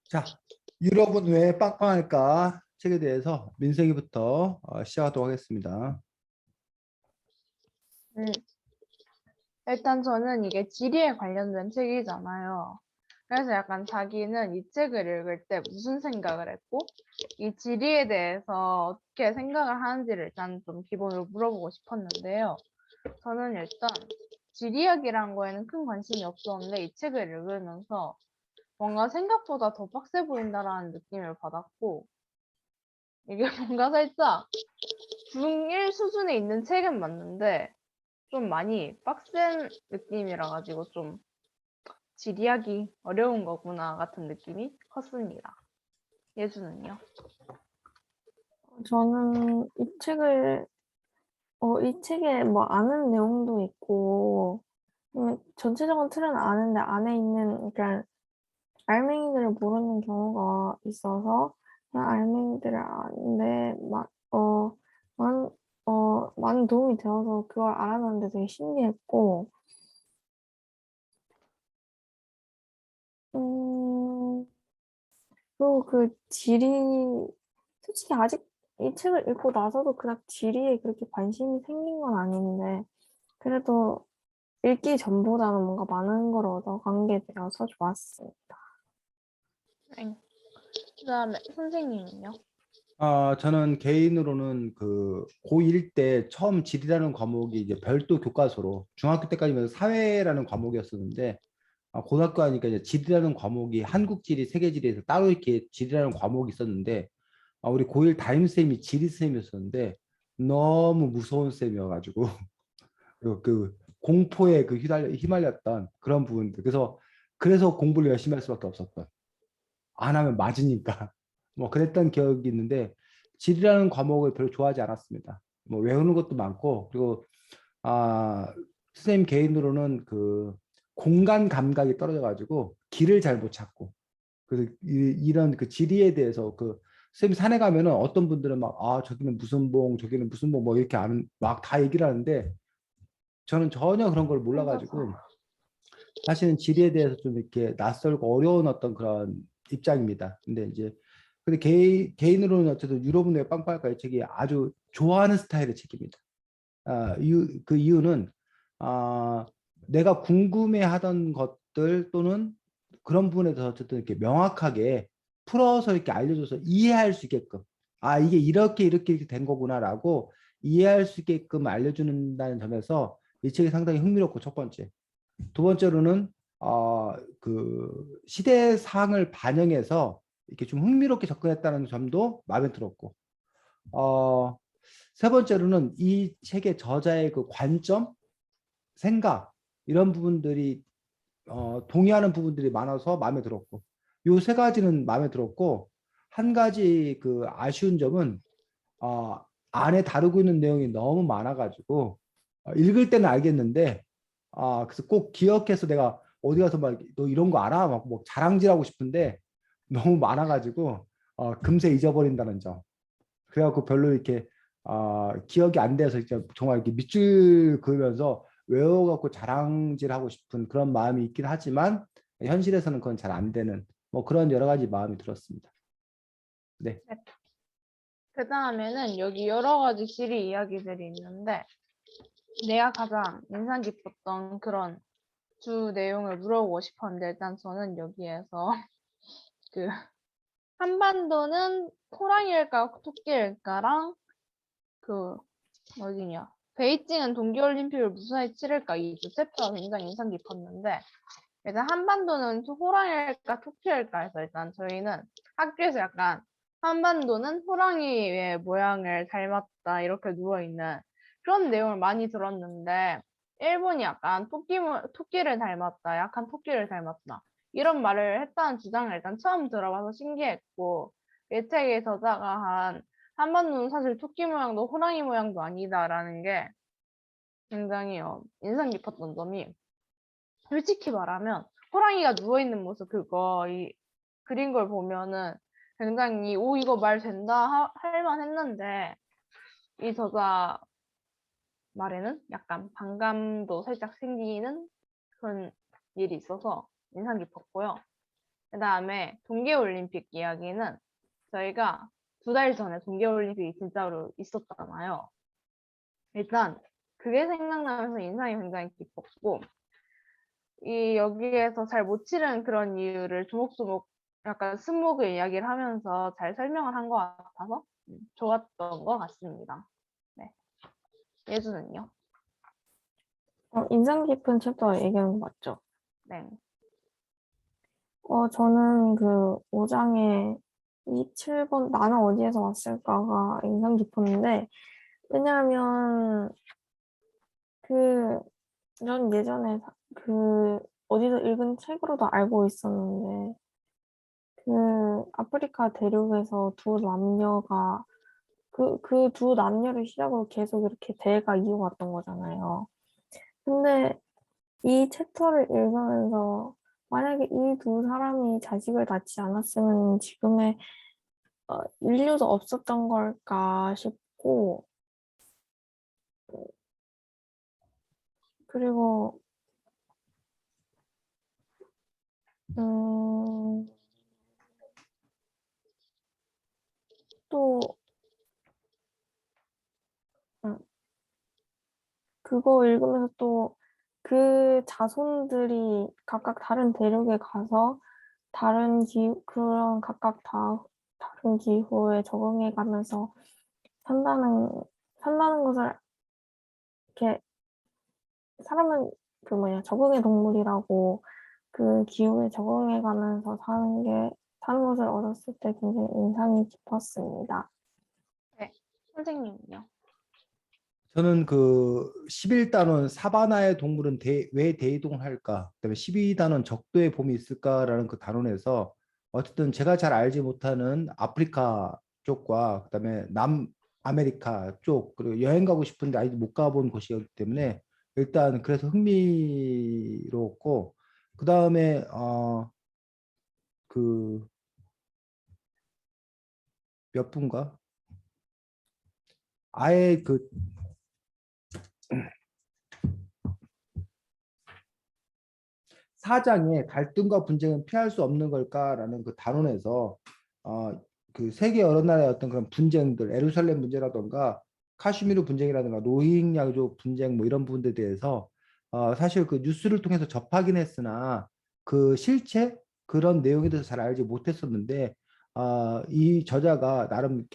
자, 유럽은 왜 빵빵할까? 책에 대해서 민석이부터 시작하도록 하겠습니다. 음, 일단 저는 이게 지리에 관련된 책이잖아요. 그래서 약간 자기는 이 책을 읽을 때 무슨 생각을 했고, 이 지리에 대해서 어떻게 생각을 하는지를 일단 좀 기본으로 물어보고 싶었는데요. 저는 일단 지리학이란 거에는 큰 관심이 없었는데 이 책을 읽으면서 뭔가 생각보다 더 빡세 보인다라는 느낌을 받았고, 이게 뭔가 살짝 중1 수준에 있는 책은 맞는데, 좀 많이 빡센 느낌이라 가지고 좀 지리하기 어려운 거구나 같은 느낌이 컸습니다. 예수는요? 저는 이 책에 뭐 아는 내용도 있고, 전체적인 틀은 아는데 안에 있는, 그러니까 알맹이들을 모르는 경우가 있어서, 그냥 알맹이들을 아는데, 많은, 많은 도움이 되어서 그걸 알아내는데 되게 신기했고, 음, 그리고 솔직히 아직 이 책을 읽고 나서도 그닥 지리에 그렇게 관심이 생긴 건 아닌데, 그래도 읽기 전보다는 뭔가 많은 걸 얻어간 게 되어서 좋았습니다. 네. 그다음에 선생님은요? 저는 개인으로는 그 고1 때 처음 지리라는 과목이 이제 별도 교과서로 중학교 때까지면 사회라는 과목이었었는데 고등학교 하니까 이제 지리라는 과목이 한국 지리, 세계 지리에서 따로 이렇게 지리라는 과목이 있었는데 우리 고1 담임 쌤이 지리 쌤이었었는데 너무 무서운 쌤이어가지고 그 공포에 휘말렸던 그런 부분들. 그래서 공부를 열심히 할 수밖에 없었던. 안 하면 맞으니까. 뭐 그랬던 기억이 있는데 지리라는 과목을 별로 좋아하지 않았습니다. 뭐 외우는 것도 많고 그리고 아 선생님 개인으로는 그 공간 감각이 떨어져가지고 길을 잘 못 찾고 그래서 이런 그 지리에 대해서 그 선생님 산에 가면은 어떤 분들은 막 저기는 무슨 봉 저기는 무슨 봉 뭐 이렇게 아는 막 다 얘기를 하는데 저는 전혀 그런 걸 몰라가지고 맞아. 사실은 지리에 대해서 좀 이렇게 낯설고 어려운 어떤 그런 입장입니다. 근데 개인으로는 어쨌든 유럽은 왜 빵빵할까 이 책이 아주 좋아하는 스타일의 책입니다. 그 이유는 아, 내가 궁금해하던 것들 또는 그런 부분에 대해서 어쨌든 이렇게 명확하게 풀어서 이렇게 알려줘서 이해할 수 있게끔 이게 이렇게 된 거구나라고 이해할 수 있게끔 알려주는다는 점에서 이 책이 상당히 흥미롭고 첫 번째. 두 번째로는 그 시대상을 반영해서 이렇게 좀 흥미롭게 접근했다는 점도 마음에 들었고, 어, 세 번째로는 이 책의 저자의 그 관점, 생각 이런 부분들이 동의하는 부분들이 많아서 마음에 들었고, 요 세 가지는 마음에 들었고, 한 가지 그 아쉬운 점은 어, 안에 다루고 있는 내용이 너무 많아가지고 읽을 때는 알겠는데 그래서 꼭 기억해서 내가 어디 가서 막 너 이런 거 알아? 막 뭐 자랑질하고 싶은데 너무 많아가지고 금세 잊어버린다는 점. 그래갖고 별로 이렇게 기억이 안 돼서 진짜 정말 이렇게 밑줄 그으면서 외워갖고 자랑질하고 싶은 그런 마음이 있긴 하지만 현실에서는 그건 잘 안 되는 뭐 그런 여러 가지 마음이 들었습니다. 네. 네. 그 다음에는 여기 여러 가지 지리 이야기들이 있는데 내가 가장 인상 깊었던 그런 주 내용을 물어보고 싶었는데 일단 저는 여기에서 그 한반도는 호랑이일까 토끼일까랑 그 어디냐 베이징은 동계올림픽을 무사히 치를까 이 두 챕터가 굉장히 인상 깊었는데 일단 한반도는 호랑이일까 토끼일까 해서 일단 저희는 학교에서 약간 한반도는 호랑이의 모양을 닮았다 이렇게 누워있는 그런 내용을 많이 들었는데 일본이 약간 토끼를 닮았다 약간 토끼를 닮았다 이런 말을 했다는 주장을 일단 처음 들어봐서 신기했고 이 책의 저자가 한 한반도는 사실 토끼 모양도 호랑이 모양도 아니다라는 게 굉장히 인상 깊었던 점이 솔직히 말하면 호랑이가 누워있는 모습 이 그린 걸 보면은 굉장히 오 이거 말 된다 할 만했는데 이 저자 말에는 약간 반감도 살짝 생기는 그런 일이 있어서 인상 깊었고요. 그다음에 동계올림픽 이야기는 저희가 2달 전에 동계올림픽이 진짜로 있었잖아요. 일단 그게 생각나면서 인상이 굉장히 깊었고 여기에서 잘 못 치른 그런 이유를 조목조목 약간 스무고개 이야기를 하면서 잘 설명을 한 것 같아서 좋았던 것 같습니다. 네. 예주는요? 인상 깊은 챕터 얘기하는 거 맞죠? 네. 저는 그 5장에 27번 나는 어디에서 왔을까가 인상 깊었는데, 왜냐하면 그, 전 예전에 어디서 읽은 책으로도 알고 있었는데, 아프리카 대륙에서 두 남녀가, 그 두 남녀를 시작으로 계속 이렇게 대가 이어왔던 거잖아요. 근데 이 챕터를 읽으면서 만약에 이 두 사람이 자식을 낳지 않았으면 지금의 인류도 없었던 걸까 싶고, 그리고 음, 또 음, 그거 읽으면서 또 그 자손들이 각각 다른 대륙에 가서 그런 각각 다른 기후에 적응해 가면서 산다는 산다는 것을 이렇게 사람은 적응의 동물이라고 그 기후에 적응해 가면서 사는 것을 얻었을 때 굉장히 인상이 깊었습니다. 네. 선생님은요? 저는 그 11단원 사바나의 동물은 왜 대이동을 할까? 그다음에 12단원 적도의 봄이 있을까라는 그 단원에서 어쨌든 제가 잘 알지 못하는 아프리카 쪽과 그다음에 남아메리카 쪽 그리고 여행 가고 싶은데 아직 못 가본 곳이기 때문에 일단 그래서 흥미로웠고 그다음에 그 몇 분가 아예 그 사장의 갈등과 분쟁은 피할 수 없는 걸까라는 그 단원에서 그 세계 여러 나라의 어떤 그런 분쟁들, 에루살렘 문제라던가 카슈미르 분쟁이라든가 로힝야족 분쟁 뭐 이런 부분들에 대해서 사실 그 뉴스를 통해서 접하긴 했으나 그 실체 그런 내용에 대해서 잘 알지 못했었는데 이 저자가 나름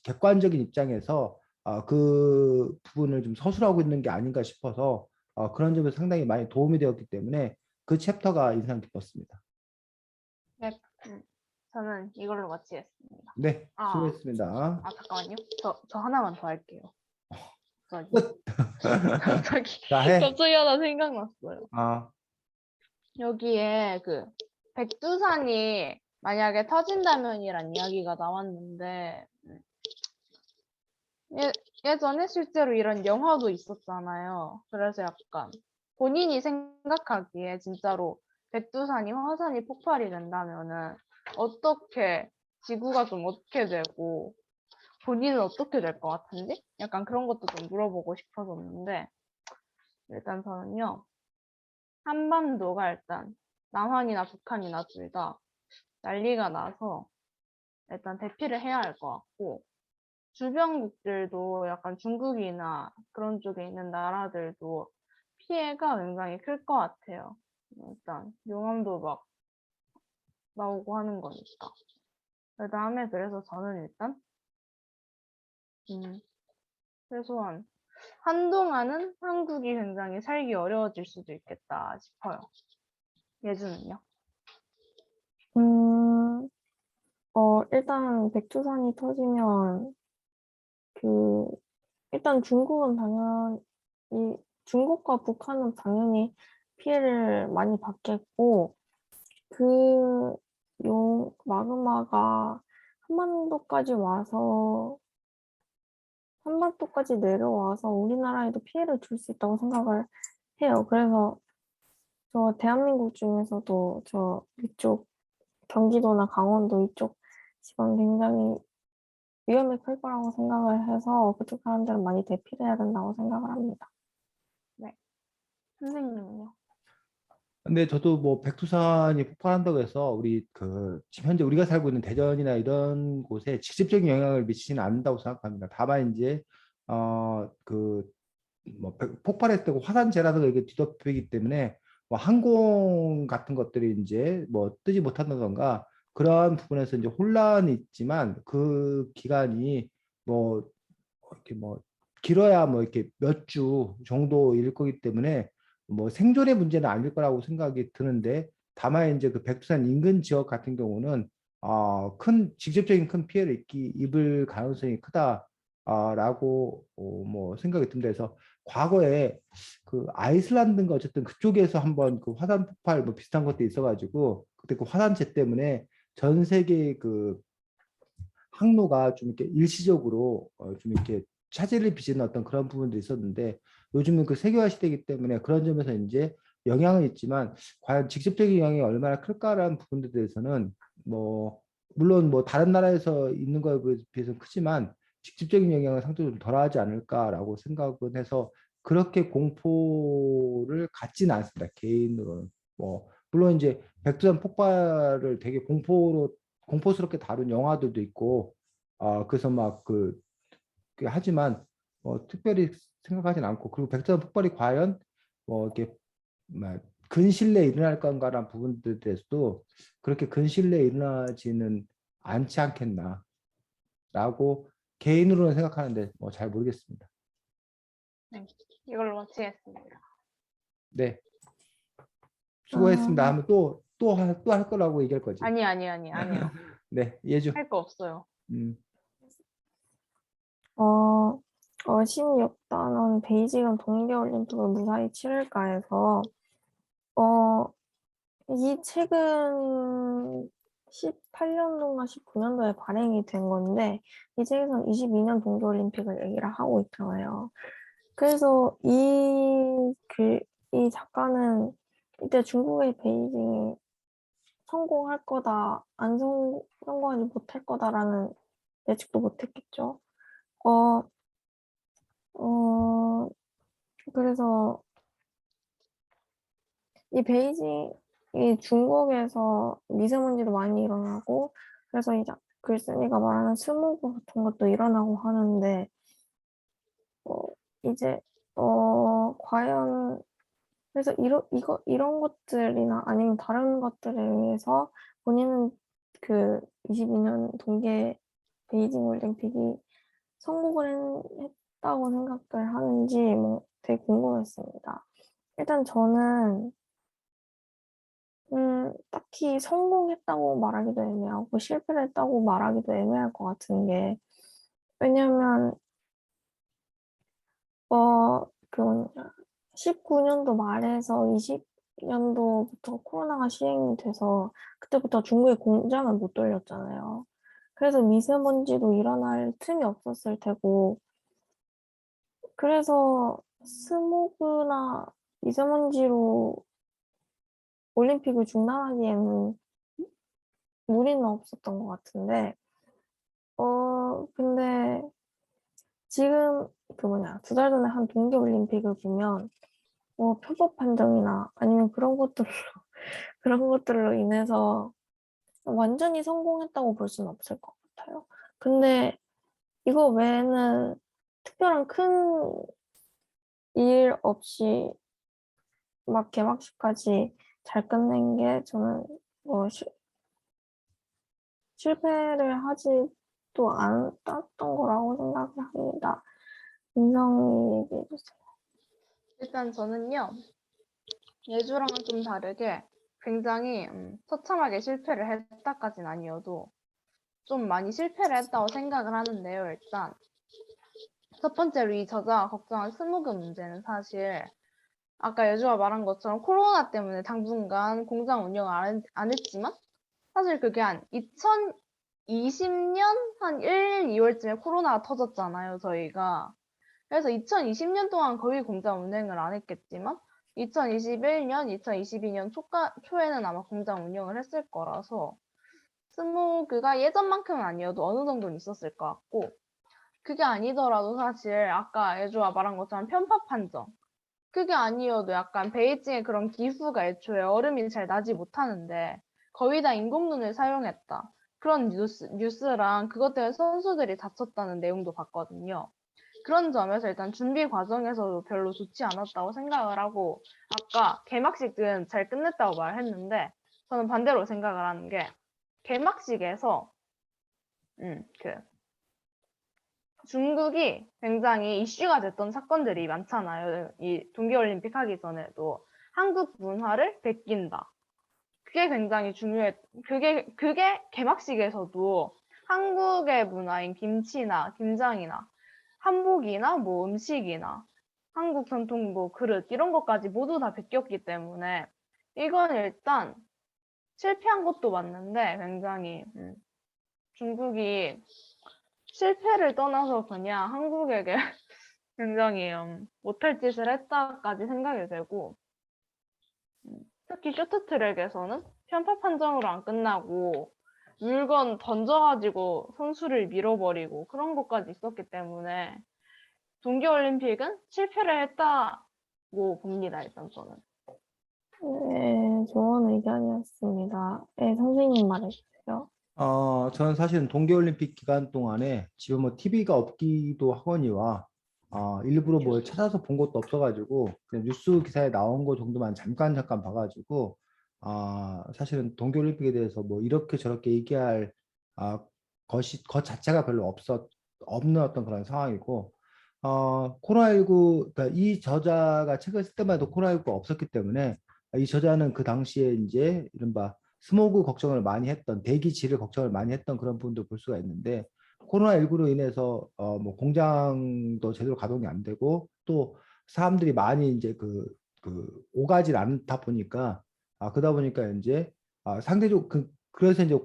객관적인 입장에서 그 부분을 좀 서술하고 있는 게 아닌가 싶어서 그런 점에서 상당히 많이 도움이 되었기 때문에 그 챕터가 인상 깊었습니다. 네. 저는 이걸로 마치겠습니다. 네, 아, 수고했습니다. 잠깐만요. 저 하나만 더 할게요. 갑자기. 끝. 갑자기, 자, 해. 갑자기 하나 생각났어요. 아, 여기에 백두산이 만약에 터진다면이란 이야기가 나왔는데, 예전에 실제로 이런 영화도 있었잖아요. 그래서 약간 본인이 생각하기에 진짜로 백두산이 화산이 폭발이 된다면은 어떻게 지구가 좀 어떻게 되고 본인은 어떻게 될 것 같은지? 약간 그런 것도 좀 물어보고 싶어졌는데 일단 저는요. 한반도가 일단 남한이나 북한이나 둘 다 난리가 나서 일단 대피를 해야 할 것 같고 주변국들도 약간 중국이나 그런 쪽에 있는 나라들도 피해가 굉장히 클 것 같아요. 일단 용암도 막 나오고 하는 거니까. 그다음에 그래서 저는 일단 최소한 한동안은 한국이 굉장히 살기 어려워질 수도 있겠다 싶어요. 예주는요? 음, 일단 백두산이 터지면 그 일단 중국과 북한은 당연히 피해를 많이 받겠고 그 마그마가 한반도까지 와서 한반도까지 내려와서 우리나라에도 피해를 줄 수 있다고 생각을 해요. 그래서 저 대한민국 중에서도 저 이쪽 경기도나 강원도 이쪽 지방 굉장히 위험이 클 거라고 생각을 해서 그쪽 사람들은 많이 대피를 해야 된다고 생각을 합니다. 네. 선생님은요? 근데 저도 뭐 백두산이 폭발한다고 해서 우리 그 지금 현재 우리가 살고 있는 대전이나 이런 곳에 직접적인 영향을 미치지는 않는다고 생각합니다. 다만 이제 그 뭐 폭발했을 때 화산재라든가 이게 뒤덮이기 때문에 뭐 항공 같은 것들이 이제 뭐 뜨지 못한다던가 그러한 부분에서 이제 혼란이 있지만 그 기간이 뭐 이렇게 뭐 길어야 뭐 이렇게 몇 주 정도일 거기 때문에 뭐 생존의 문제는 아닐 거라고 생각이 드는데 다만 이제 그 백두산 인근 지역 같은 경우는 큰 직접적인 큰 피해를 입을 가능성이 크다라고 뭐 생각이 듭니다. 그래서 과거에 그 아이슬란드인가 어쨌든 그쪽에서 한번 그 화산 폭발 뭐 비슷한 것도 있어가지고 그때 그 화산재 때문에 전 세계 그 항로가 좀 이렇게 일시적으로 좀 이렇게 차질을 빚는 어떤 그런 부분도 있었는데 요즘은 그 세계화 시대이기 때문에 그런 점에서 이제 영향은 있지만 과연 직접적인 영향이 얼마나 클까라는 부분들에 대해서는 뭐 물론 뭐 다른 나라에서 있는 거에 비해서는 크지만 직접적인 영향은 상대적으로 덜하지 않을까라고 생각은 해서 그렇게 공포를 갖지는 않습니다. 개인으로는. 뭐 물론 이제 백두산 폭발을 되게 공포스럽게 다룬 영화들도 있고 그래서 막 하지만 특별히 생각하진 않고 그리고 백두산 폭발이 과연 뭐 이렇게 막 근실내에 일어날 건가라는 부분들에 대해서도 그렇게 근실내에 일어나지는 않지 않겠나라고 개인으로는 생각하는데 뭐 잘 모르겠습니다. 네, 이걸로 마치겠습니다. 네, 수고했습니다. 음, 하면 또 할 거라고 얘기할 거지. 아니요. 네, 예주. 할 거 없어요. 음, 16단원 베이징은 동계올림픽을 무사히 치를까 해서 이 책은 18년도인가 19년도에 발행이 된 건데 이 책에서는 22년 동계올림픽을 얘기를 하고 있잖아요. 그래서 이 작가는 이때 중국의 베이징이 성공할 거다, 성공하지 못할 거다라는 예측도 못했겠죠. 어, 어, 그래서 이 베이징이 중국에서 미세먼지도 많이 일어나고 그래서 이제 글쓴이가 말하는 스모그 같은 것도 일어나고 하는데 어, 이제 과연 그래서 이런 것들이나 아니면 다른 것들에 의해서 본인은 그 22년 동계 베이징 올림픽이 성공을 했다고 생각을 하는지 뭐 되게 궁금했습니다. 일단 저는 딱히 성공했다고 말하기도 애매하고 실패를 했다고 말하기도 애매할 것 같은 게 왜냐면 그 뭐냐 19년도 말에서 20년도부터 코로나가 시행이 돼서 그때부터 중국에 공장을 못 돌렸잖아요. 그래서 미세먼지도 일어날 틈이 없었을 테고 그래서 스모그나 미세먼지로 올림픽을 중단하기에는 무리는 없었던 것 같은데 근데 지금 그 뭐냐 2달 전에 한 동계올림픽을 보면 편법 판정이나 아니면 그런 것들로 그런 것들로 인해서 완전히 성공했다고 볼 수는 없을 것 같아요. 근데 이거 외에는 특별한 큰 일 없이 막 개막식까지 잘 끝낸 게 저는 뭐 실패를 하지도 않았던 거라고 생각을 합니다. 인성이 얘기해주세요. 일단 저는요, 예주랑은 좀 다르게 굉장히 처참하게 실패를 했다까진 아니어도 좀 많이 실패를 했다고 생각을 하는데요. 일단 첫 번째로 이 저자가 걱정한 스모그 문제는 사실 아까 예주가 말한 것처럼 코로나 때문에 당분간 공장 운영을 안 했지만 사실 그게 한 2020년 한 1, 2월쯤에 코로나가 터졌잖아요, 저희가. 그래서 2020년 동안 거의 공장 운행을 안 했겠지만 2021년, 2022년 초에는 아마 공장 운영을 했을 거라서 스모그가 예전만큼은 아니어도 어느 정도는 있었을 것 같고 그게 아니더라도 사실 아까 예주가 말한 것처럼 편파 판정 그게 아니어도 약간 베이징의 그런 기후가 애초에 얼음이 잘 나지 못하는데 거의 다 인공눈을 사용했다. 그런 뉴스랑 그것 때문에 선수들이 다쳤다는 내용도 봤거든요. 그런 점에서 일단 준비 과정에서도 별로 좋지 않았다고 생각을 하고 아까 개막식은 잘 끝냈다고 말했는데 저는 반대로 생각을 하는 게 개막식에서 그 중국이 굉장히 이슈가 됐던 사건들이 많잖아요. 이 동계올림픽 하기 전에도 한국 문화를 베낀다. 그게 굉장히 그게 개막식에서도 한국의 문화인 김치나 김장이나 한복이나 뭐 음식이나 한국 전통 뭐 그릇 이런 것까지 모두 다 베꼈기 때문에 이건 일단 실패한 것도 맞는데 굉장히 중국이 실패를 떠나서 그냥 한국에게 굉장히 못할 짓을 했다까지 생각이 되고 특히 쇼트트랙에서는 편파 판정으로 안 끝나고 물건 던져가지고 선수를 밀어버리고 그런 것까지 있었기 때문에 동계올림픽은 실패를 했다고 봅니다. 일단 저는. 네, 좋은 의견이었습니다. 네, 선생님 말해주세요. 저는 사실은 동계올림픽 기간 동안에 집에 뭐 TV가 없기도 하거니와 일부러 뭘 찾아서 본 것도 없어가지고 그냥 뉴스 기사에 나온 거 정도만 잠깐 봐가지고 사실은 동계올림픽에 대해서 뭐 이렇게 저렇게 얘기할 아, 것 자체가 별로 없는 어떤 그런 상황이고 코로나19 그러니까 이 저자가 책을 쓸 때만 해도 코로나19가 없었기 때문에 이 저자는 그 당시에 이제 이른바 스모그 걱정을 많이 했던 대기 질을 걱정을 많이 했던 그런 부분도 볼 수가 있는데 코로나19로 인해서 뭐 공장도 제대로 가동이 안 되고 또 사람들이 많이 이제 그 오가질 않다 보니까 그러다 보니까 이제 상대적 그래서 이제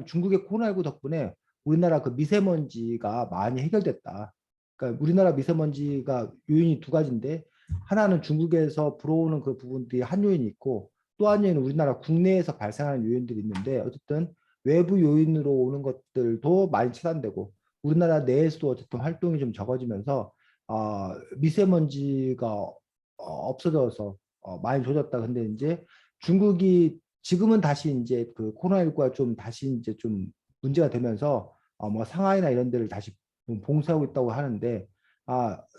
중국의 코로나19 덕분에 우리나라 그 미세먼지가 많이 해결됐다. 그러니까 우리나라 미세먼지가 요인이 두 가지인데 하나는 중국에서 불어오는 그 부분들이 한 요인이 있고 또 한 요인은 우리나라 국내에서 발생하는 요인들이 있는데 어쨌든 외부 요인으로 오는 것들도 많이 차단되고 우리나라 내에서도 어쨌든 활동이 좀 적어지면서 미세먼지가 없어져서 많이 좋아졌다. 근데 이제 중국이 지금은 다시 이제 그 코로나19가 좀 다시 이제 좀 문제가 되면서 뭐 상하이나 이런 데를 다시 봉쇄하고 있다고 하는데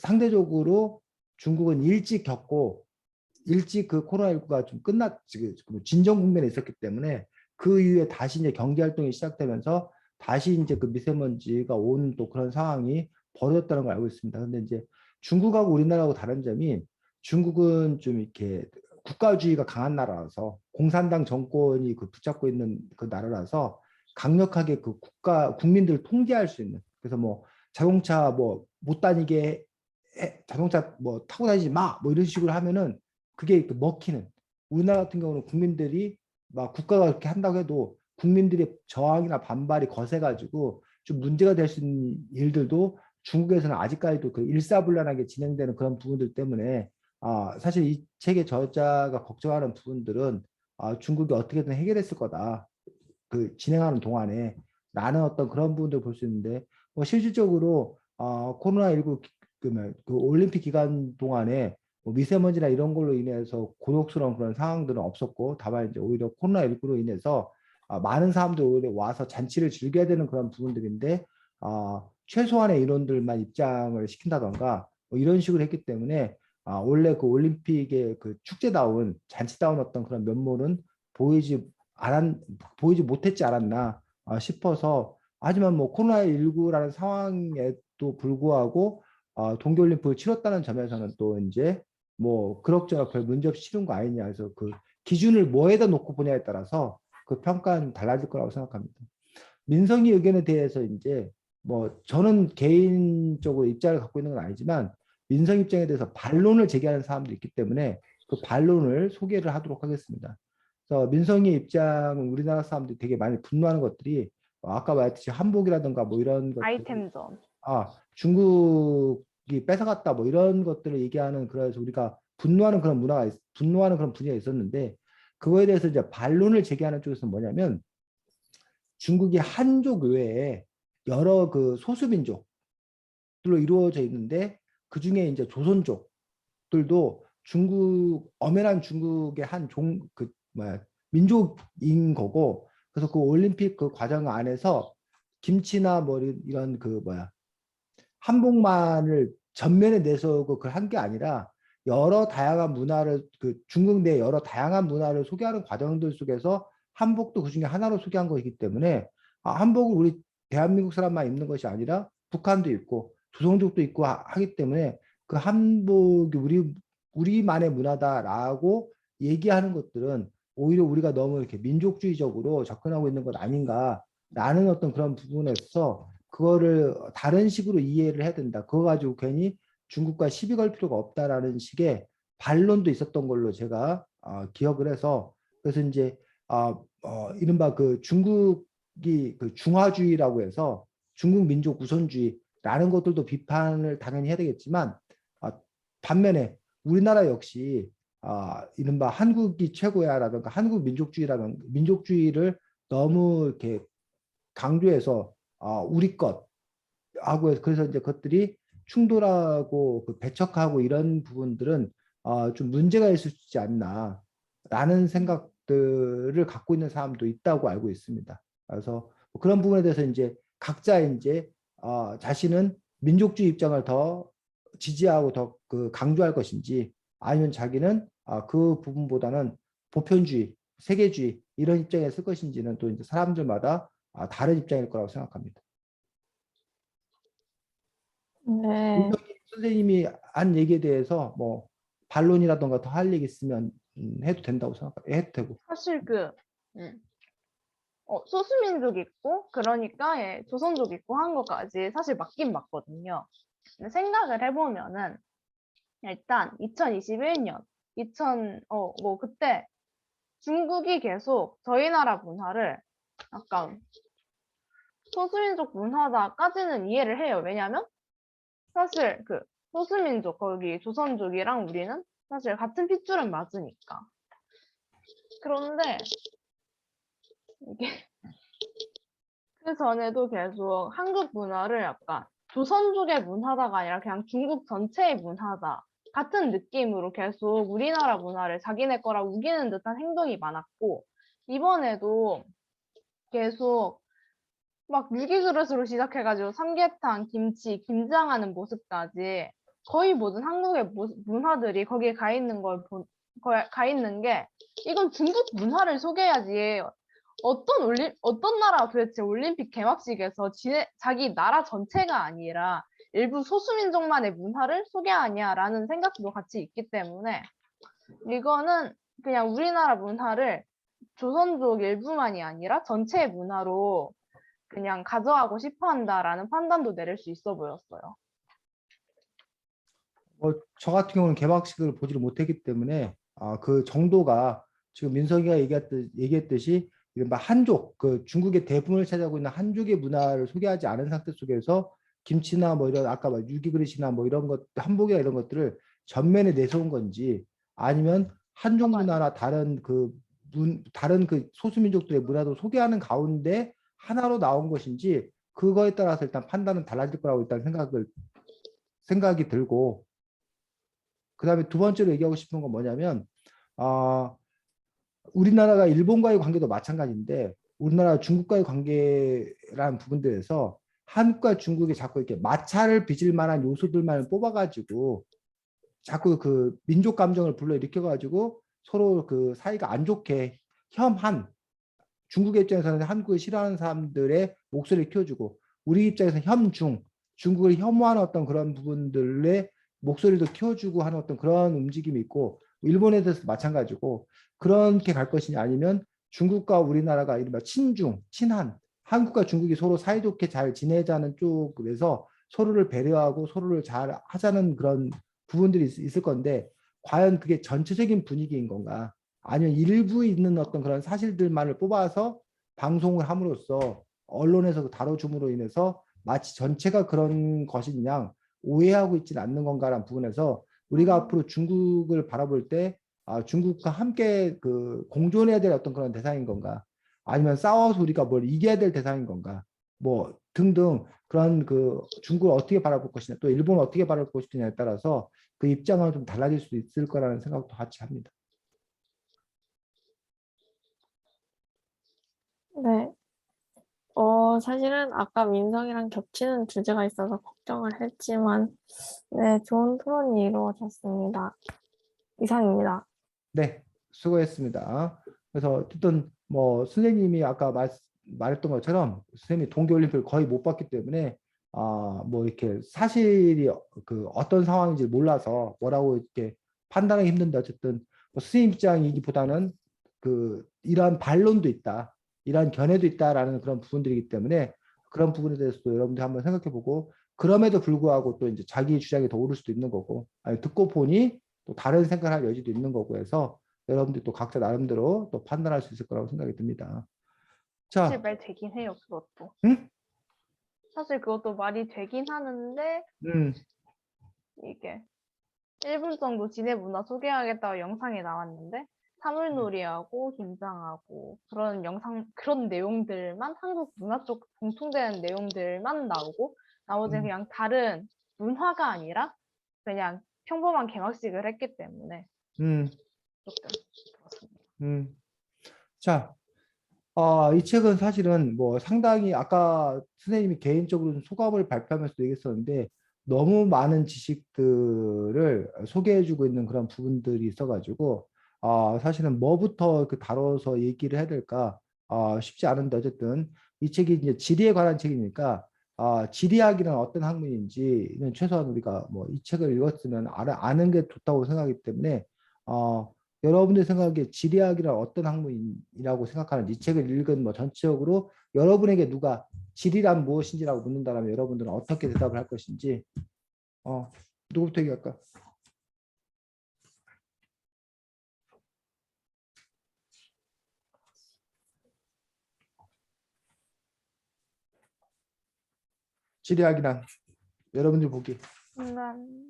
상대적으로 중국은 일찍 그 코로나19가 좀 진정 국면에 있었기 때문에 그 이후에 다시 이제 경제 활동이 시작되면서 다시 이제 그 미세먼지가 온 또 그런 상황이 벌어졌다는 걸 알고 있습니다. 근데 이제 중국하고 우리나라하고 다른 점이 중국은 좀 이렇게 국가주의가 강한 나라라서 공산당 정권이 그 붙잡고 있는 그 나라라서 강력하게 그 국민들을 통제할 수 있는 그래서 뭐 자동차 뭐 못 다니게 자동차 뭐 타고 다니지 마 뭐 이런 식으로 하면은 그게 먹히는 우리나라 같은 경우는 국민들이 막 국가가 그렇게 한다고 해도 국민들의 저항이나 반발이 거세가지고 좀 문제가 될 수 있는 일들도 중국에서는 아직까지도 그 일사불란하게 진행되는 그런 부분들 때문에 사실 이 책의 저자가 걱정하는 부분들은 중국이 어떻게든 해결했을 거다. 그 진행하는 동안에 라는 어떤 그런 부분들 볼 수 있는데 뭐 실질적으로 코로나19 그 올림픽 기간 동안에 뭐 미세먼지나 이런 걸로 인해서 곤혹스러운 그런 상황들은 없었고 다만 이제 오히려 코로나19로 인해서 많은 사람들이 오히려 와서 잔치를 즐겨야 되는 그런 부분들인데 최소한의 인원들만 입장을 시킨다던가 뭐 이런 식으로 했기 때문에 원래 그 올림픽의 그 축제다운 잔치다운 어떤 그런 면모는 보이지 보이지 못했지 않았나 싶어서 하지만 뭐 코로나19라는 상황에도 불구하고 동계올림픽을 치렀다는 점에서는 또 이제 뭐 그럭저럭 별 문제 없이 치른 거 아니냐 해서 그 기준을 뭐에다 놓고 보냐에 따라서 그 평가는 달라질 거라고 생각합니다. 민성이 의견에 대해서 이제 뭐 저는 개인적으로 입장을 갖고 있는 건 아니지만 민성 입장에 대해서 반론을 제기하는 사람도 있기 때문에 그 반론을 소개를 하도록 하겠습니다. 그래서 민성의 입장은 우리나라 사람들이 되게 많이 분노하는 것들이 아까 말했듯이 한복이라든가 뭐 이런 것들이 아이템전. 중국이 뺏어갔다 뭐 이런 것들을 얘기하는 그래서 우리가 분노하는 그런 분위기가 있었는데 그거에 대해서 이제 반론을 제기하는 쪽에서는 뭐냐면 중국이 한족 외에 여러 그 소수민족들로 이루어져 있는데 그 중에 이제 조선족들도 중국 엄연한 중국의 한 그 뭐야 민족인 거고 그래서 그 올림픽 그 과정 안에서 김치나 뭐 이런 그 뭐야 한복만을 전면에 내세우고 그걸 한 게 아니라 여러 다양한 문화를 그 중국 내 여러 다양한 문화를 소개하는 과정들 속에서 한복도 그 중에 하나로 소개한 것이기 때문에 한복을 우리 대한민국 사람만 입는 것이 아니라 북한도 입고 조선족도 입고 하기 때문에 그 한복이 우리만의 문화다라고 얘기하는 것들은 오히려 우리가 너무 이렇게 민족주의적으로 접근하고 있는 것 아닌가라는 어떤 그런 부분에서 그거를 다른 식으로 이해를 해야 된다. 그거 가지고 괜히 중국과 시비 걸 필요가 없다라는 식의 반론도 있었던 걸로 제가 기억을 해서 그래서 이제 이른바 그 중국이 그 중화주의라고 해서 중국 민족 우선주의라는 것들도 비판을 당연히 해야 되겠지만 반면에 우리나라 역시 이른바 한국이 최고야라든가 한국 민족주의라든가 민족주의를 너무 이렇게 강조해서 우리 것 하고 그래서 이제 그것들이 충돌하고 그 배척하고 이런 부분들은 좀 문제가 있을 수 있지 않나라는 생각들을 갖고 있는 사람도 있다고 알고 있습니다. 그래서 뭐 그런 부분에 대해서 이제 각자 이제 자신은 민족주의 입장을 더 지지하고 더 그 강조할 것인지 아니면 자기는 그 부분보다는 보편주의, 세계주의 이런 입장에 쓸 것인지는 또 이제 사람들마다 다른 입장일 거라고 생각합니다. 네. 선생님이 한 얘기에 대해서 뭐 반론이라던가 더 할 얘기 있으면 해도 된다고 생각해요. 해도 되고. 사실 소수민족 있고 그러니까 조선족 있고 한 것까지 사실 맞긴 맞거든요. 근데 생각을 해보면은 일단 2021년 뭐 그때 중국이 계속 저희 나라 문화를 약간 소수민족 문화다까지는 이해를 해요. 왜냐면 사실 그 소수민족 거기 조선족이랑 우리는 사실 같은 핏줄은 맞으니까. 그런데 이게 그 전에도 계속 한국 문화를 약간 조선족의 문화다가 아니라 그냥 중국 전체의 문화다 같은 느낌으로 계속 우리나라 문화를 자기네 거라 우기는 듯한 행동이 많았고 이번에도 계속 막 유기그릇으로 시작해가지고 삼계탕, 김치, 김장하는 모습까지 거의 모든 한국의 문화들이 거기에 가 있는 가 있는 게 이건 중국 문화를 소개해야지 어떤 나라가 도대체 올림픽 개막식에서 자기 나라 전체가 아니라 일부 소수민족만의 문화를 소개하냐라는 생각도 같이 있기 때문에 이거는 그냥 우리나라 문화를 조선족 일부만이 아니라 전체의 문화로 그냥 가져가고 싶어 한다라는 판단도 내릴 수 있어 보였어요. 저 같은 경우는 개막식을 보지를 못했기 때문에 그 정도가 지금 민석이가 얘기했듯이 이른바 한족, 그 중국의 대부분을 차지하고 있는 한족의 문화를 소개하지 않은 상태 속에서 김치나 뭐 이런 아까 막 유기그릇이나 뭐 이런 것, 한복이나 이런 것들을 전면에 내세운 건지 아니면 한족 문화나 다른 다른 그 소수민족들의 문화도 소개하는 가운데 하나로 나온 것인지 그거에 따라서 일단 판단은 달라질 거라고 일단 생각이 들고 그다음에 두 번째로 얘기하고 싶은 건 뭐냐면 우리나라가 일본과의 관계도 마찬가지인데 우리나라 중국과의 관계라는 부분들에서 한국과 중국이 자꾸 이렇게 마찰을 빚을 만한 요소들만 뽑아가지고 자꾸 그 민족 감정을 불러일으켜가지고 서로 그 사이가 안 좋게 혐한 중국의 입장에서는 한국을 싫어하는 사람들의 목소리를 키워주고 우리 입장에서는 혐중 중국을 혐오하는 어떤 그런 부분들의 목소리도 키워주고 하는 어떤 그런 움직임이 있고 일본에 대해서도 마찬가지고 그렇게 갈 것이냐 아니면 중국과 우리나라가 이른바 친중, 친한 한국과 중국이 서로 사이좋게 잘 지내자는 쪽에서 서로를 배려하고 서로를 잘 하자는 그런 부분들이 있을 건데 과연 그게 전체적인 분위기인 건가 아니면 일부 있는 어떤 그런 사실들만을 뽑아서 방송을 함으로써 언론에서 다뤄줌으로 인해서 마치 전체가 그런 것인 양 오해하고 있지는 않는 건가라는 부분에서 우리가 앞으로 중국을 바라볼 때 중국과 함께 그 공존해야 될 어떤 그런 대상인 건가 아니면 싸워서 우리가 뭘 이겨야 될 대상인 건가 뭐 등등 그런 그 중국을 어떻게 바라볼 것이냐 또 일본을 어떻게 바라볼 것이냐에 따라서 그 입장은 좀 달라질 수도 있을 거라는 생각도 같이 합니다. 네. 사실은 아까 민성이랑 겹치는 주제가 있어서 걱정을 했지만, 네, 좋은 토론이 이루어졌습니다. 이상입니다. 네, 수고했습니다. 그래서 어쨌든 뭐 선생님이 아까 말했던 것처럼 선생님이 동계올림픽을 거의 못 봤기 때문에 뭐 이렇게 사실이 그 어떤 상황인지 몰라서 뭐라고 이렇게 판단하기 힘든데 어쨌든 뭐 선생님 입장이기보다는 그 이러한 반론도 있다, 이러한 견해도 있다라는 그런 부분들이기 때문에 그런 부분에 대해서도 여러분들 한번 생각해보고 그럼에도 불구하고 또 이제 자기 주장이 더 오를 수도 있는 거고 아니 듣고 보니 또 다른 생각할 여지도 있는 거고 해서 여러분들 또 각자 나름대로 또 판단할 수 있을 거라고 생각이 듭니다. 사실 자, 말 되긴 해요, 그것도. 응? 사실 그것도 말이 되긴 하는데 음, 이게 1분 정도 진해 문화 소개하겠다고 영상이 나왔는데 사물놀이하고 김장하고 그런 내용들만 한국 문화 쪽 공통되는 내용들만 나오고 나머지는 음, 그냥 다른 문화가 아니라 그냥 평범한 개막식을 했기 때문에 음, 조금 그렇습니다. 음. 자, 이 책은 사실은 뭐 상당히 아까 선생님이 개인적으로 소감을 발표하면서 얘기했었는데 너무 많은 지식들을 소개해주고 있는 그런 부분들이 있어가지고 사실은 뭐부터 그 다뤄서 얘기를 해야 될까 쉽지 않은데 어쨌든 이 책이 이제 지리에 관한 책이니까 지리학이란 어떤 학문인지는 최소한 우리가 뭐 이 책을 읽었으면 아는 게 좋다고 생각하기 때문에 여러분들 생각에 지리학이란 어떤 학문이라고 생각하는지 이 책을 읽은 뭐 전체적으로 여러분에게 누가 지리란 무엇인지라고 묻는다면 여러분들은 어떻게 대답을 할 것인지 누구부터 얘기할까? 지리학이란 여러분들 보기 순간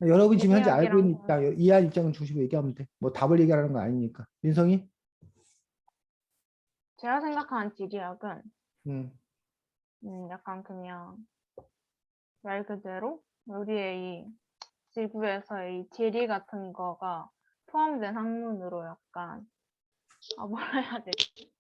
여러분이 지금 현재 알고 있는 지리학이란 건 입장, 이해한 입장을 중심으로 얘기하면 돼. 뭐 답을 얘기하는 거 아니니까. 민성이? 제가 생각하는 지리학은 음, 약간 그냥 말 그대로 우리의 이 지구에서의 이 지리 같은 거가 포함된 학문으로 약간 뭐라 해야 되지?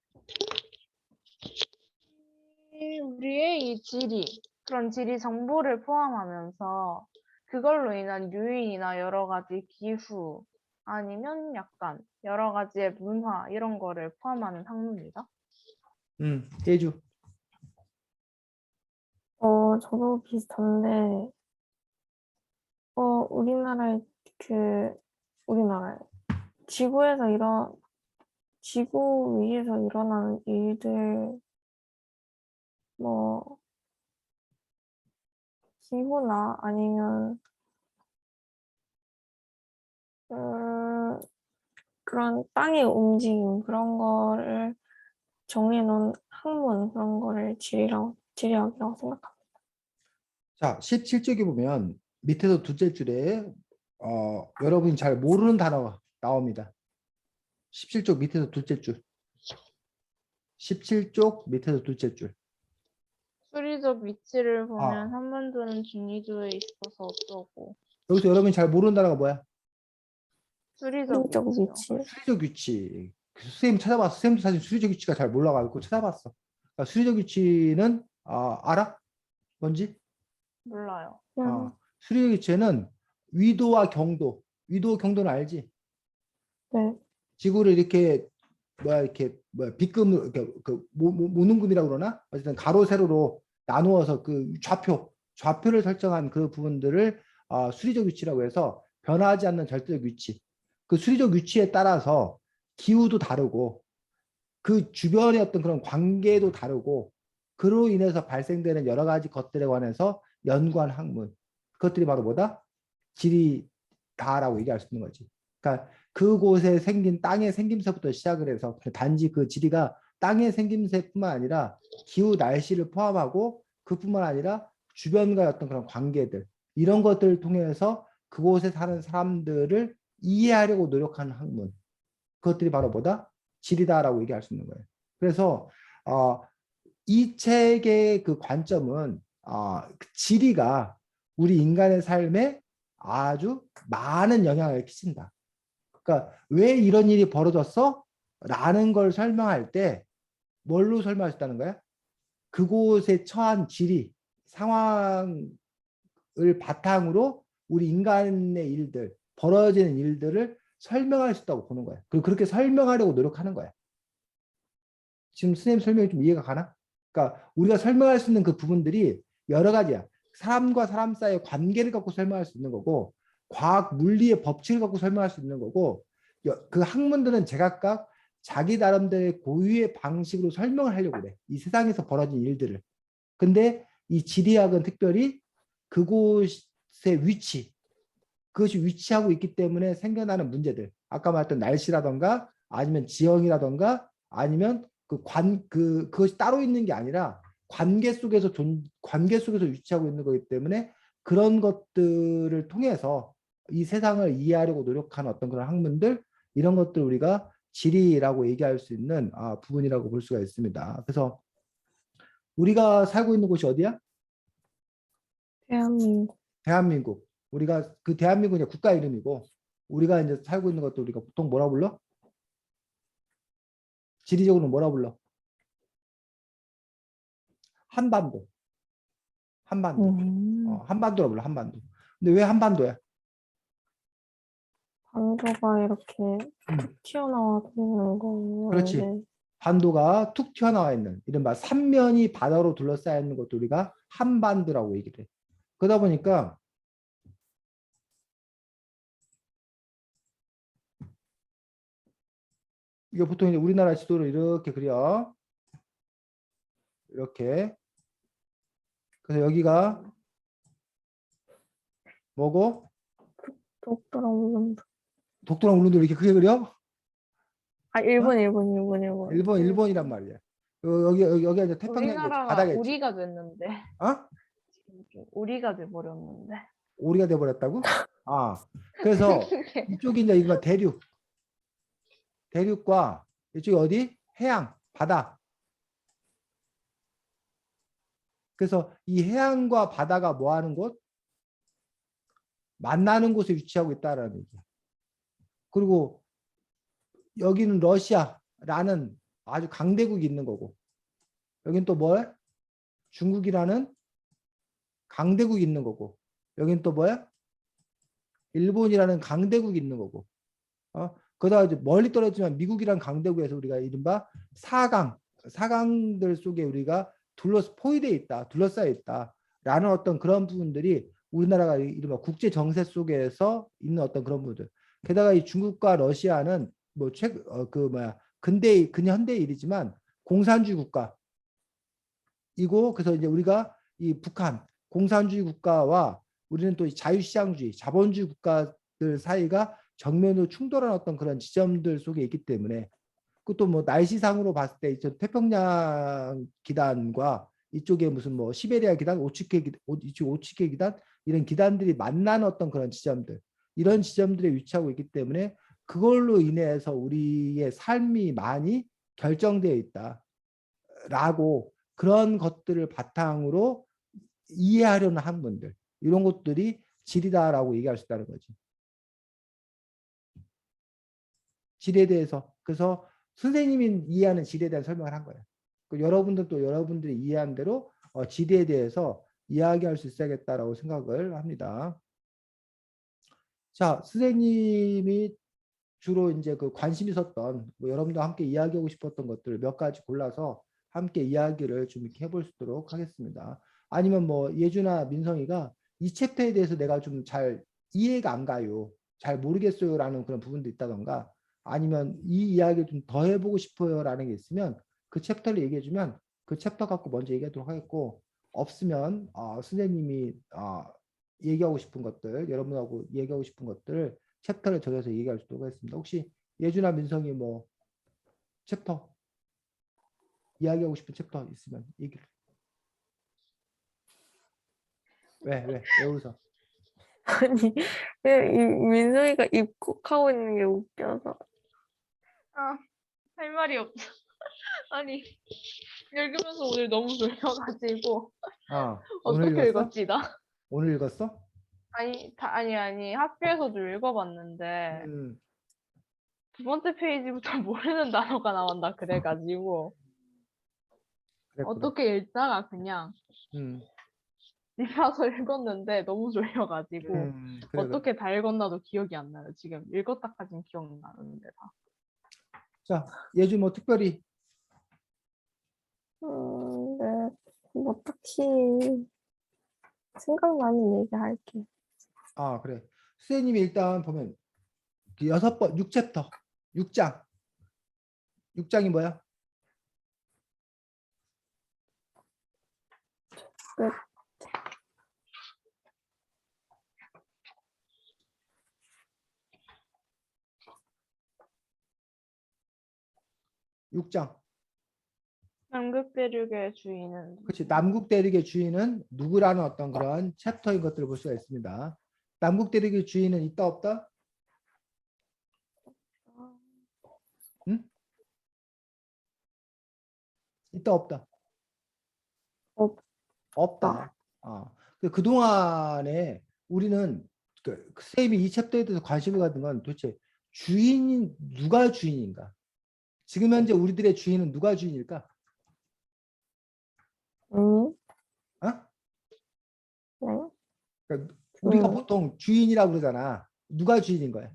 우리의 이 지리 그런 지리 정보를 포함하면서 그걸로 인한 요인이나 여러 가지 기후 아니면 약간 여러 가지의 문화 이런 거를 포함하는 학문이다. 예주. 저도 비슷한데, 우리나라의 우리나라에 지구에서 지구 위에서 일어나는 일들, 뭐, 기후나 아니면, 그런 땅의 움직임, 그런 거를 정해놓은 학문, 그런 거를 지리학이라고 생각합니다. 자, 17쪽에 보면 밑에서 둘째 줄에 여러분이 잘 모르는 단어가 나옵니다. 17쪽 밑에서 둘째 줄. 17쪽 밑에서 둘째 줄. 수리적 위치를 보면 아, 한반도는 중위도에 있어서 어쩌고 여기서 여러분이 잘 모르는 단어가 뭐야? 수리적 수리적 위치요. 위치. 수리적 위치. 선생님 찾아봤어. 선생님도 사실 수리적 위치가 잘 몰라가지고 찾아봤어. 그러니까 수리적 위치는 알아? 뭔지? 몰라요. 그냥, 수리적 위치는 위도와 경도. 위도 경도는 알지? 네, 지구를 이렇게 빗금 이렇게 모눈금이라고 그러나 어쨌든 가로 세로로 나누어서 그 좌표를 설정한 그 부분들을 수리적 위치라고 해서 변하지 않는 절대적 위치. 그 수리적 위치에 따라서 기후도 다르고 그 주변의 어떤 그런 관계도 다르고 그로 인해서 발생되는 여러 가지 것들에 관해서 연구한 학문. 그것들이 바로 뭐다? 지리다라고 얘기할 수 있는 거지. 그러니까 그곳에 생긴 땅의 생김새부터 시작을 해서 단지 그 지리가 땅의 생김새뿐만 아니라 기후 날씨를 포함하고 그뿐만 아니라 주변과의 어떤 그런 관계들 이런 것들을 통해서 그곳에 사는 사람들을 이해하려고 노력하는 학문. 그것들이 바로 뭐다? 지리다라고 얘기할 수 있는 거예요. 그래서 이 책의 그 관점은 그 지리가 우리 인간의 삶에 아주 많은 영향을 끼친다. 그러니까 왜 이런 일이 벌어졌어? 라는 걸 설명할 때 뭘로 설명할 수 있다는 거야? 그곳에 처한 지리, 상황을 바탕으로 우리 인간의 일들, 벌어지는 일들을 설명할 수 있다고 보는 거야. 그리고 그렇게 설명하려고 노력하는 거야. 지금 선생님 설명이 좀 이해가 가나? 그러니까 우리가 설명할 수 있는 그 부분들이 여러 가지야. 사람과 사람 사이의 관계를 갖고 설명할 수 있는 거고, 과학 물리의 법칙을 갖고 설명할 수 있는 거고, 그 학문들은 제각각 자기 나름대로의 고유의 방식으로 설명을 하려고 그래. 이 세상에서 벌어진 일들을. 근데 이 지리학은 특별히 그곳의 위치, 그것이 위치하고 있기 때문에 생겨나는 문제들. 아까 말했던 날씨라던가 아니면 지형이라던가 아니면 그것이 따로 있는 게 아니라 관계 속에서 위치하고 있는 거기 때문에 그런 것들을 통해서 이 세상을 이해하려고 노력하는 어떤 그런 학문들, 이런 것들 우리가 지리라고 얘기할 수 있는 부분이라고 볼 수가 있습니다. 그래서 우리가 살고 있는 곳이 어디야? 대한민국. 대한민국. 우리가 그 대한민국이 국가 이름이고, 우리가 이제 살고 있는 것도 우리가 보통 뭐라 불러? 지리적으로 뭐라 불러? 한반도. 한반도. 한반도라 불러. 한반도. 근데 왜 한반도야? 반도가 이렇게 툭 튀어나와 있는 그렇지. 건데. 반도가 툭 튀어나와 있는 이른바 삼면이 바다로 둘러싸여 있는 것도 우리가 한반도라고 얘기를 해. 그러다 보니까 이게 보통 이제 우리나라 지도를 이렇게 그려. 이렇게. 그래서 여기가 뭐고? 독도랑 울릉도. 독도랑 울릉도 이렇게 크게 그려? 일본. 일본이란 말이야. 여기가 이제 태평양 우리나라가 바다겠지. 우리가 됐는데 어? 지금 좀 우리가 돼버렸는데. 오리가 돼버렸다고? 그래서 이쪽이 이제 이거 대륙과 이쪽이 어디? 해양, 바다. 그래서 이 해양과 바다가 뭐 하는 곳? 만나는 곳에 위치하고 있다라는 얘기야. 그리고 여기는 러시아라는 아주 강대국이 있는 거고, 여기는 또 뭐야? 중국이라는 강대국이 있는 거고, 여기는 또 뭐야? 일본이라는 강대국이 있는 거고, 그러다가 이제 멀리 떨어지면 미국이란 강대국에서 우리가 이른바 사강들 속에 우리가 포위되어 있다, 둘러싸여 있다라는 어떤 그런 부분들이 우리나라가 이른바 국제 정세 속에서 있는 어떤 그런 부분들. 게다가 이 중국과 러시아는 근현대 일이지만 공산주의 국가이고, 그래서 이제 우리가 이 북한 공산주의 국가와 우리는 또 자유시장주의, 자본주의 국가들 사이가 정면으로 충돌한 어떤 그런 지점들 속에 있기 때문에, 그것도 뭐 날씨상으로 봤을 때 태평양 기단과 이쪽에 무슨 뭐 시베리아 기단, 오츠케 기단, 이런 기단들이 만나는 어떤 그런 지점들, 이런 지점들에 위치하고 있기 때문에 그걸로 인해서 우리의 삶이 많이 결정되어 있다라고, 그런 것들을 바탕으로 이해하려는 학문들, 이런 것들이 지리다라고 얘기할 수 있다는 거지. 지리에 대해서. 그래서 선생님이 이해하는 지리에 대한 설명을 한 거예요. 여러분들도 여러분들이 이해한 대로 지리에 대해서 이야기할 수 있어야겠다라고 생각을 합니다. 자, 선생님이 주로 이제 그 관심 있었던, 여러분과 함께 이야기하고 싶었던 것들을 몇 가지 골라서 함께 이야기를 좀 이렇게 해볼 수 있도록 하겠습니다. 아니면 뭐 예주나 민성이가 이 챕터에 대해서 내가 좀 잘 이해가 안 가요, 잘 모르겠어요 라는 그런 부분도 있다던가, 아니면 이 이야기를 좀 더 해보고 싶어요 라는 게 있으면 그 챕터를 얘기해 주면 그 챕터 갖고 먼저 얘기하도록 하겠고, 없으면 선생님이 얘기하고 싶은 것들, 여러분하고 얘기하고 싶은 것들을 챕터를 정해서 얘기할 수 있도록 하겠습니다. 혹시 예주나 민성이 뭐 챕터 이야기하고 싶은 챕터 있으면 얘기를. 왜 웃어? 아니, 그냥 이 민성이가 입국하고 있는 게 웃겨서. 할 말이 없어. 아니 읽으면서 오늘 너무 졸려가지고 오늘 어떻게 읽었어? 읽었지 나? 오늘 읽었어? 아니 학교에서도 읽어봤는데 음, 두 번째 페이지부터 모르는 단어가 나온다 그래가지고 그랬구나. 어떻게 읽다가 그냥 음, 읽어서 읽었는데 너무 졸려가지고 그래, 그래. 어떻게 다 읽었나도 기억이 안 나요. 지금 읽었다까진 기억나는데 다. 자, 예주 뭐 특별히 네, 뭐 딱히 생각나는 얘기 할게. 그래. 선생님이 일단 보면 그 6번 6챕터 6장 6장이 뭐야? 끝. 6장. 남극 대륙의 주인은 그렇지. 남국 대륙의 주인은 누구라는 어떤 그런 챕터인 것들을 볼 수가 있습니다. 남국 대륙의 주인은 있다 없다? 응? 있다 없다? 없다. 없다. 그동안에 우리는 그 쌤이 이 챕터에 대해서 관심을 갖는 건 도대체 주인이 누가 주인인가? 지금 현재 우리들의 주인은 누가 주인일까? 응? 어? 네? 그러니까 우리가 응. 보통 주인이라고 그러잖아. 누가 주인인 거야?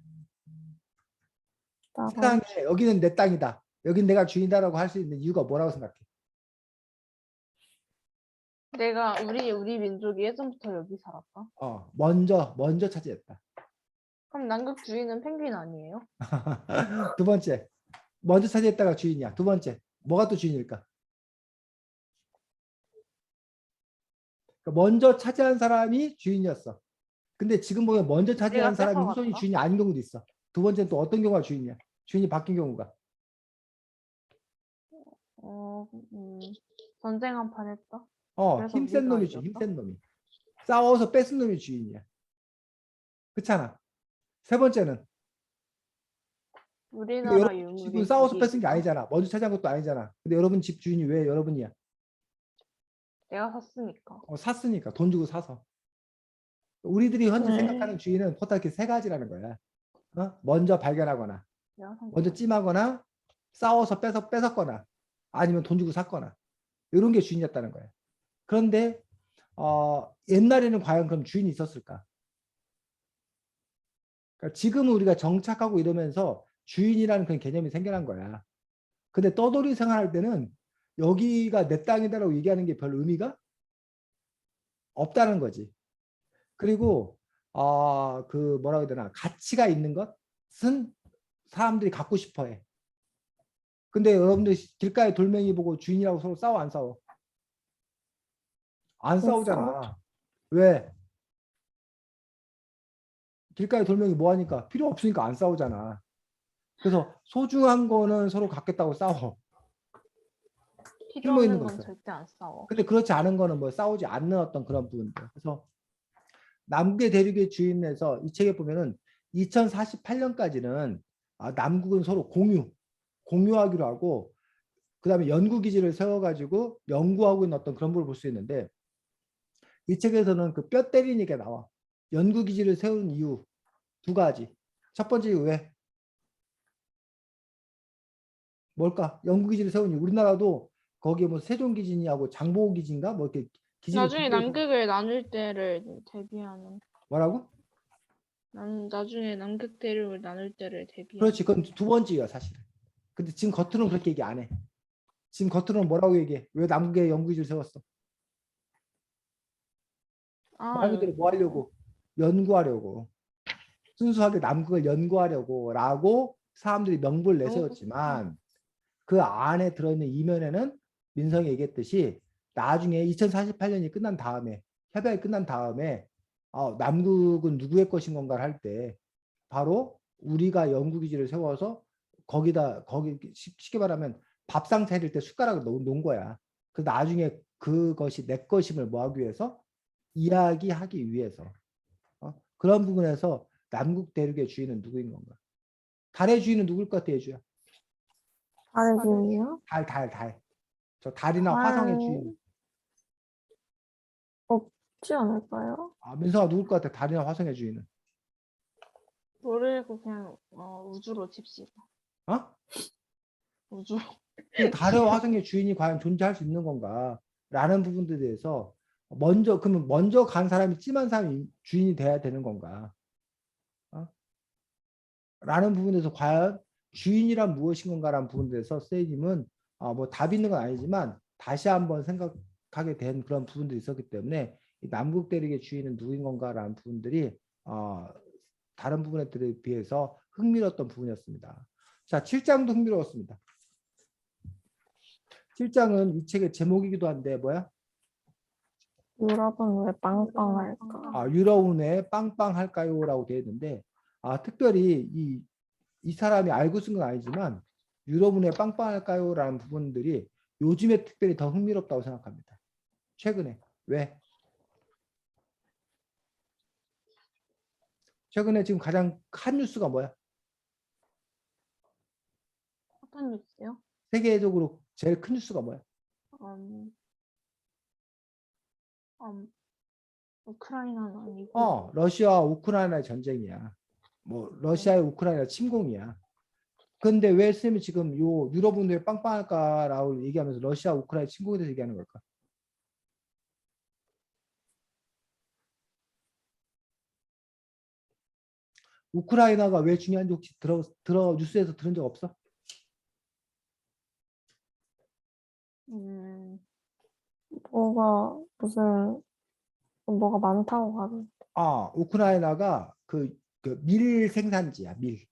나가. 세상에 여기는 내 땅이다. 여긴 내가 주인이다라고 할 수 있는 이유가 뭐라고 생각해? 내가 우리 민족이 예전부터 여기 살았다. 먼저 차지했다. 그럼 남극 주인은 펭귄 아니에요? 두 번째, 먼저 차지했다가 주인이야. 두 번째, 뭐가 또 주인일까? 그러니까 먼저 차지한 사람이 주인이었어. 근데 지금 보면 먼저 차지한 우리가 사람이 후손이 뺏어갔다. 주인이 아닌 경우도 있어. 두 번째는 또 어떤 경우가 주인이야? 주인이 바뀐 경우가. 어, 전쟁 한 판 했다. 그래서 힘센 우리가 놈이지, 이겼다. 힘센 놈이. 싸워서 뺏은 놈이 주인이야. 그렇잖아. 세 번째는 근데 우리나라 여러분 집은 유물이 싸워서 거기 뺏은 게 있다. 아니잖아. 먼저 차지한 것도 아니잖아. 근데 여러분 집 주인이 왜 여러분이야? 내가 샀으니까. 샀으니까 돈 주고 사서. 우리들이 현재 네. 생각하는 주인은 포탈 이렇게 세 가지라는 거야. 먼저 발견하거나, 내가 산 먼저 거야. 찜하거나, 싸워서 뺏었거나, 아니면 돈 주고 샀거나 이런 게 주인이었다는 거야. 그런데 옛날에는 과연 그럼 주인이 있었을까? 그러니까 지금은 우리가 정착하고 이러면서 주인이라는 그런 개념이 생겨난 거야. 근데 떠돌이 생활할 때는 여기가 내 땅이다라고 얘기하는 게 별 의미가 없다는 거지. 그리고 그 뭐라고 해야 되나 가치가 있는 것은 사람들이 갖고 싶어해. 근데 여러분들 길가에 돌멩이 보고 주인이라고 서로 싸워 안 싸워? 안 싸우잖아. 왜? 길가에 돌멩이 뭐 하니까 필요 없으니까 안 싸우잖아. 그래서 소중한 거는 서로 갖겠다고 싸워. 필요 쓸모 있는 없는 건 것은. 절대 안 싸워. 근데 그렇지 않은 거는 뭐 싸우지 않는 어떤 그런 부분들. 그래서 남계 대륙의 주인에서 이 책에 보면은 2048년까지는 남국은 서로 공유하기로 하고 그다음에 연구 기지를 세워가지고 연구하고 있는 어떤 그런 걸 볼 수 있는데 이 책에서는 그 뼈 때리는 얘기가 나와. 연구 기지를 세운 이유 두 가지. 첫 번째 이유 왜? 뭘까? 연구 기지를 세운 이유. 우리나라도 거기에 뭐 세종기지하고 장보고기지인가 뭐 이렇게 기지를 두 나중에 개를 남극을 나눌 때를 대비하는. 뭐라고? 나중에 남극 대륙을 나눌 때를 대비하는. 그렇지. 그건 두 번째야 사실은. 근데 지금 겉으로는 그렇게 얘기 안 해. 지금 겉으로는 뭐라고 얘기해? 왜 남극에 연구기지를 세웠어? 말 그대로 뭐 하려고? 연구하려고. 순수하게 남극을 연구하려고 라고 사람들이 명분을 내세웠지만 그 안에 들어있는 이면에는 민성이 얘기했듯이 나중에 2048년이 끝난 다음에 협약이 끝난 다음에 남극은 누구의 것인 건가를 할 때 바로 우리가 연구기지를 세워서 거기 쉽게 말하면 밥상 차릴 때 숟가락을 놓은 거야. 그 나중에 그것이 내 것임을 뭐하기 위해서 이야기하기 위해서 그런 부분에서 남극 대륙의 주인은 누구인 건가? 달의 주인은 누굴 것 같아, 예주야? 다른 중이요? 달. 저 달이나 화성의 주인. 없지 않을까요? 민서가 누굴 것 같아? 달이나 화성의 주인은? 모르고 그냥 우주로 칩시다. 어? 우주. 그 달과 화성의 주인이 과연 존재할 수 있는 건가? 라는 부분들에 대해서 그러면 먼저 간 사람이 찜한 사람이 주인이 돼야 되는 건가? 라는 부분에서 과연 주인이란 무엇인 건가라는 부분에 대해서 선생님은 뭐 답이 있는 건 아니지만 다시 한번 생각하게 된 그런 부분들이 있었기 때문에 이 남극 대륙의 주인은 누구인 건가라는 부분들이 다른 부분들에 비해서 흥미로웠던 부분이었습니다. 자, 7장도 흥미로웠습니다. 7장은 이 책의 제목이기도 한데 뭐야? 유럽은 왜 빵빵할까? 유럽은 왜 빵빵할까요? 라고 되어 있는데 특별히 이 사람이 알고 쓴 건 아니지만 유럽은 왜 빵빵할까요? 라는 부분들이 요즘에 특별히 더 흥미롭다고 생각합니다. 최근에. 왜? 최근에 지금 가장 큰 뉴스가 뭐야? 어떤 뉴스요? 세계적으로 제일 큰 뉴스가 뭐야? 음, 우크라이나는 아니고 러시아와 우크라이나의 전쟁이야. 뭐 러시아의 우크라이나 침공이야. 근데 왜 쌤이 지금 요 유럽은 왜 빵빵할까라고 얘기하면서 러시아 우크라이나 침공에 대해서 얘기하는 걸까? 우크라이나가 왜 중요한지 혹시 뉴스에서 들은 적 없어? 뭐가 많다고 하던데. 우크라이나가 그 밀 생산지야, 밀.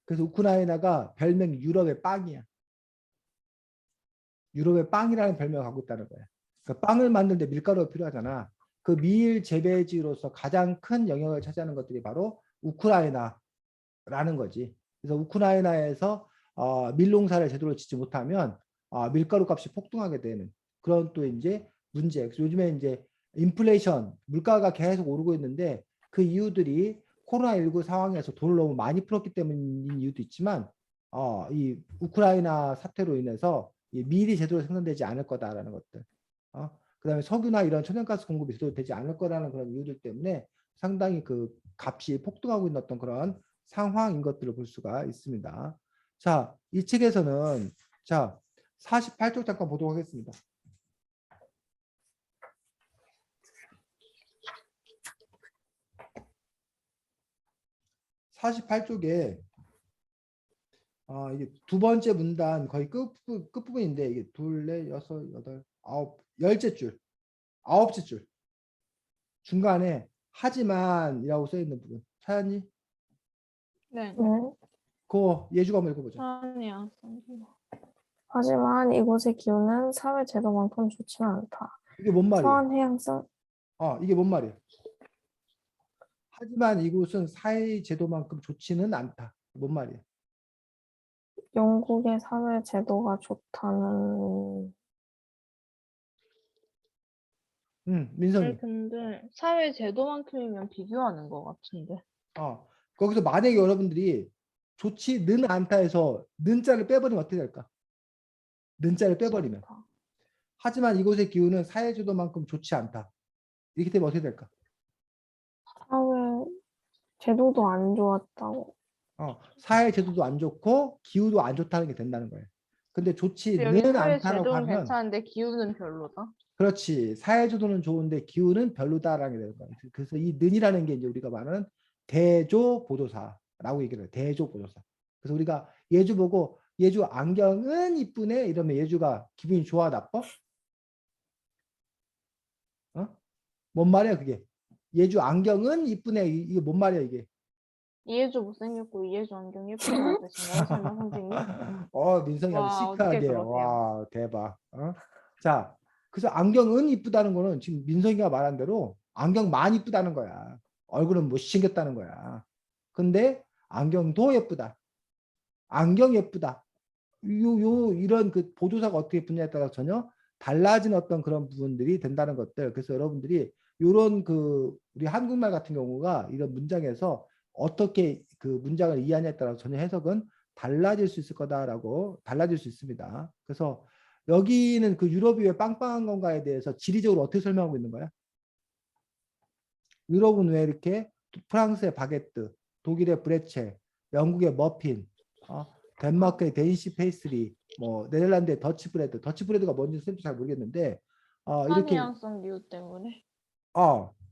그래서 우크라이나가 별명 유럽의 빵이야. 유럽의 빵이라는 별명을 갖고 있다는 거야. 그 빵을 만드는데 밀가루가 필요하잖아. 그 밀 재배지로서 가장 큰 영역을 차지하는 것들이 바로 우크라이나라는 거지. 그래서 우크라이나에서 밀 농사를 제대로 짓지 못하면 밀가루 값이 폭등하게 되는 그런 또 이제 문제. 그래서 요즘에 이제 인플레이션, 물가가 계속 오르고 있는데 그 이유들이 코로나19 상황에서 돈을 너무 많이 풀었기 때문인 이유도 있지만 이 우크라이나 사태로 인해서 이 밀이 제대로 생산되지 않을 거다라는 것들. 그다음에 석유나 이런 천연가스 공급이 제대로 되지 않을 거라는 그런 이유들 때문에 상당히 그 값이 폭등하고 있는 어떤 그런 상황인 것들을 볼 수가 있습니다. 자, 이 책에서는 자 48쪽 잠깐 보도록 하겠습니다. 48쪽에 이게 두 번째 문단 거의 끝부분인데 이게 둘, 넷, 여섯, 여덟, 아홉, 열째 줄, 아홉째 줄 중간에 하지만이라고 써 있는 부분 찾았니? 네. 그거 예주가 한번 읽어보자. 아니야. 하지만 이곳의 기후는 사회 제도만큼 좋지는 않다. 이게 뭔 말이야? 서한해양성 이게 뭔 말이야? 하지만 이곳은 사회 제도만큼 좋지는 않다. 뭔 말이야? 영국의 사회 제도가 좋다는 민성이. 근데 사회 제도만큼이면 비교하는 것 같은데. 거기서 만약에 여러분들이 좋지는 않다 해서 는자를 빼버리면 어떻게 될까? 는자를 빼버리면. 좋다. 하지만 이곳의 기후는 사회 제도만큼 좋지 않다. 이렇게 되면 어떻게 될까? 사회 제도도 안 좋았다고. 사회 제도도 안 좋고 기후도 안 좋다는 게 된다는 거예요. 근데 근데 여기 좋지는 사회 않다라고 제도는 하면 괜찮은데 기후는 별로다. 그렇지. 사회 제도는 좋은데 기후는 별로다라는 게 되는 거예요. 그래서 이 는이라는 게 이제 우리가 말하는 대조 보도사라고 얘기를 해요. 대조 보도사. 그래서 우리가 예주 보고 예주 안경은 이쁘네 이러면 예주가 기분이 좋아 나빠? 뭔 말이야 그게? 예주 안경은 이쁘네 이게 뭔 말이야 이게? 이해주 못생겼고 이해주 안경 예쁘다는 뜻인가요? 설마 선생님? 민성이 아주 와, 어떻게 시크하게. 그러세요? 와, 대박. 자, 그래서 안경은 이쁘다는 거는 지금 민성이가 말한 대로 안경만 이쁘다는 거야. 얼굴은 못생겼다는 거야. 근데 안경도 예쁘다. 안경 예쁘다. 이런 그 보조사가 어떻게 예쁘냐에 따라 전혀 달라진 어떤 그런 부분들이 된다는 것들. 그래서 여러분들이 이런 그 우리 한국말 같은 경우가 이런 문장에서 어떻게 그 문장을 이해하냐에 따라 전혀 해석은 달라질 수 있을 거다라고 달라질 수 있습니다. 그래서 여기는 그 유럽이 왜 빵빵한 건가에 대해서 지리적으로 어떻게 설명하고 있는 거야? 유럽은 왜 이렇게 프랑스의 바게트, 독일의 브레첼, 영국의 머핀, 덴마크의 데니시 페이스리, 뭐 네덜란드의 더치 브레드, 더치 브레드가 뭔지 잘 모르겠는데 이렇게 수완해양성 기후 때문에.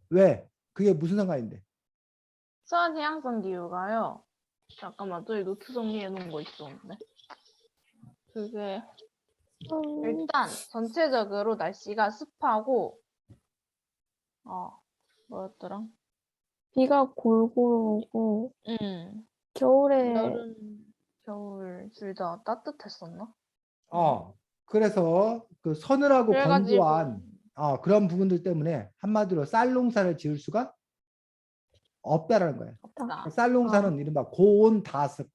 왜? 그게 무슨 상관인데? 수완해양성 기후가요. 잠깐만, 저기 노트 정리해 놓은 거 있었는데. 그게 일단 전체적으로 날씨가 습하고 뭐였더라? 비가 골고루 오고 겨울에 여름, 겨울 둘 다 따뜻했었나? 그래서 그 서늘하고 그래가지고 건조한 그런 부분들 때문에 한마디로 쌀 농사를 지을 수가 없다라는 거예요. 없다. 쌀 농사는 이른바 고온 다습,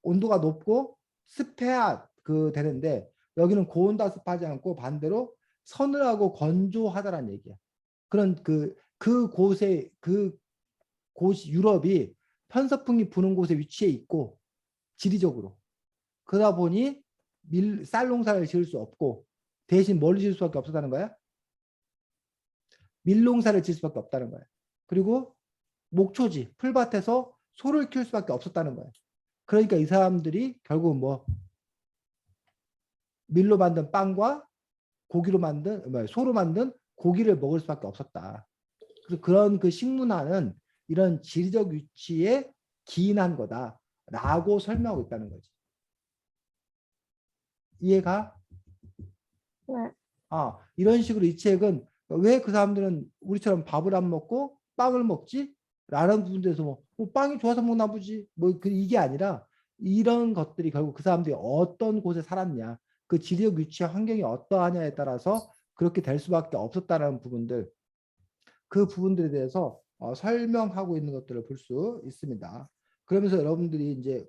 온도가 높고 습해야 되는데 여기는 고온 다습하지 않고 반대로 서늘하고 건조하다라는 얘기야. 그런 곳이 유럽이 편서풍이 부는 곳에 위치해 있고 지리적으로 그러다 보니 쌀 농사를 지을 수 없고 대신 뭘 지을 수밖에 없었다는 거야? 밀 농사를 지을 수밖에 없다는 거야. 그리고 목초지 풀밭에서 소를 키울 수밖에 없었다는 거야. 그러니까 이 사람들이 결국 뭐 밀로 만든 빵과 소로 만든 고기를 먹을 수밖에 없었다. 그래서 그런 그 식문화는 이런 지리적 위치에 기인한 거다라고 설명하고 있다는 거지. 이해가? 네. 이런 식으로 이 책은 왜 그 사람들은 우리처럼 밥을 안 먹고 빵을 먹지? 라는 부분에서 빵이 좋아서 먹나 보지. 이게 아니라 이런 것들이 결국 그 사람들이 어떤 곳에 살았냐, 그 지리적 위치와 환경이 어떠하냐에 따라서 그렇게 될 수밖에 없었다는 부분들, 그 부분들에 대해서 설명하고 있는 것들을 볼 수 있습니다. 그러면서 여러분들이 이제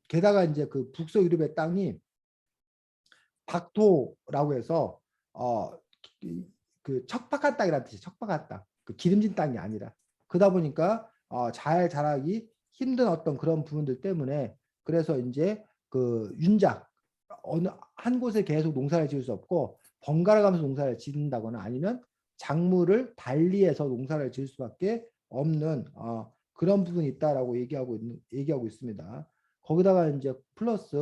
게다가 이제 그 북서유럽의 땅이 박토라고 해서 그 척박한 땅이라는 뜻이 척박한 땅, 그 기름진 땅이 아니라 그러다 보니까 잘 자라기 힘든 어떤 그런 부분들 때문에 그래서 이제 그 윤작 어느 한 곳에 계속 농사를 지을 수 없고 번갈아 가면서 농사를 짓는다거나 아니면 작물을 달리해서 농사를 지을 수밖에 없는 그런 부분이 있다라고 얘기하고 있습니다. 거기다가 이제 플러스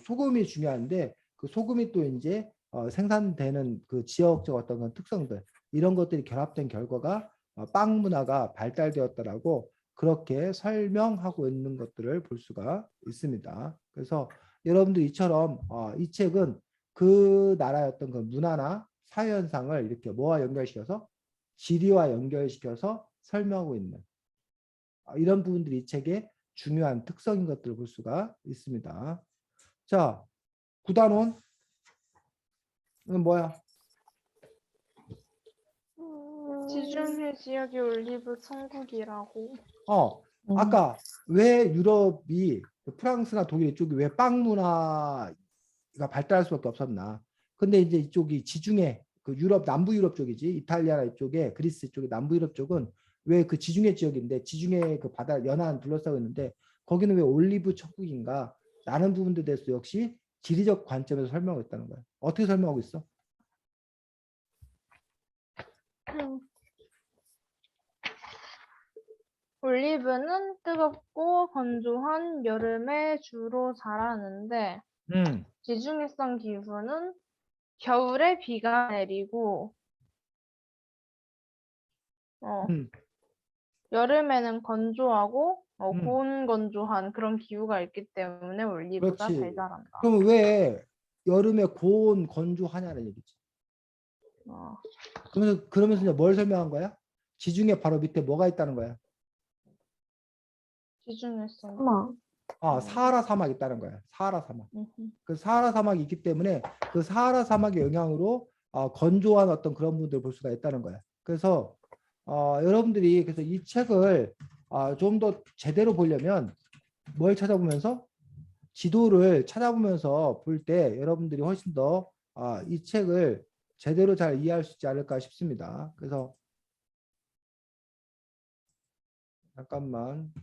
소금이 중요한데 그 소금이 또 이제 생산되는 그 지역적 어떤 그런 특성들 이런 것들이 결합된 결과가 빵 문화가 발달되었다라고 그렇게 설명하고 있는 것들을 볼 수가 있습니다. 그래서 여러분들 이처럼 이 책은 그 나라의 어떤 그 문화나 사회 현상을 이렇게 뭐와 연결시켜서 지리와 연결시켜서 설명하고 있는 이런 부분들이 이 책의 중요한 특성인 것들을 볼 수가 있습니다. 자, 구단원 이건 뭐야? 지중해 지역의 올리브 천국이라고. 아까 왜 유럽이 프랑스나 독일 이쪽이 왜 빵 문화가 발달할 수밖에 없었나? 근데 이제 이쪽이 지중해 그 유럽 남부 유럽 쪽이지 이탈리아나 이쪽에 그리스 쪽에 남부 유럽 쪽은 왜 그 지중해 지역인데 지중해 그 바다 연안 둘러싸고 있는데 거기는 왜 올리브 천국인가? 라는 부분들에 대해서 역시 지리적 관점에서 설명하고 있다는 거야. 어떻게 설명하고 있어? 올리브는 뜨겁고 건조한 여름에 주로 자라는데 지중해성 기후는 겨울에 비가 내리고 여름에는 건조하고 고온건조한 그런 기후가 있기 때문에 올리브가 잘 그렇지. 자란다. 그럼 왜 여름에 고온 건조하냐는 얘기지. 그러면서 이제 뭘 설명한 거야? 지중해 바로 밑에 뭐가 있다는 거야? 지중해성 사하라 사막이 있다는 거야. 사하라 사막. 그 사하라 사막이 있기 때문에 그 사하라 사막의 영향으로 건조한 어떤 그런 부분들을 볼 수가 있다는 거야. 그래서 여러분들이 그래서 이 책을 좀 더 제대로 보려면 뭘 찾아보면서 지도를 찾아보면서 볼 때 여러분들이 훨씬 더 이 책을 제대로 잘 이해할 수 있지 않을까 싶습니다. 그래서 잠깐만.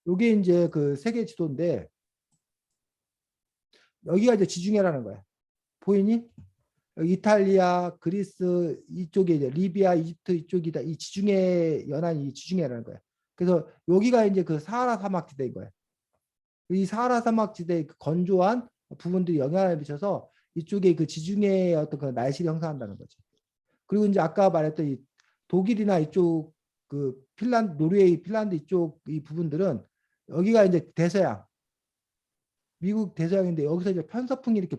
요게 이제 그 세계 지도인데 여기가 이제 지중해라는 거야. 보이니? 여기 이탈리아, 그리스 이쪽에 이제 리비아, 이집트 이쪽이다. 이 지중해 연안이 지중해라는 거야. 그래서 여기가 이제 그 사하라 사막 지대인 거야. 이 사하라 사막 지대의 그 건조한 부분들이 영향을 미쳐서 이쪽에 그 지중해의 어떤 그 날씨를 형성한다는 거지. 그리고 이제 아까 말했던 이 독일이나 이쪽 그 노르웨이, 핀란드 이쪽 이 부분들은 여기가 이제 대서양, 미국 대서양인데 여기서 이제 편서풍이 이렇게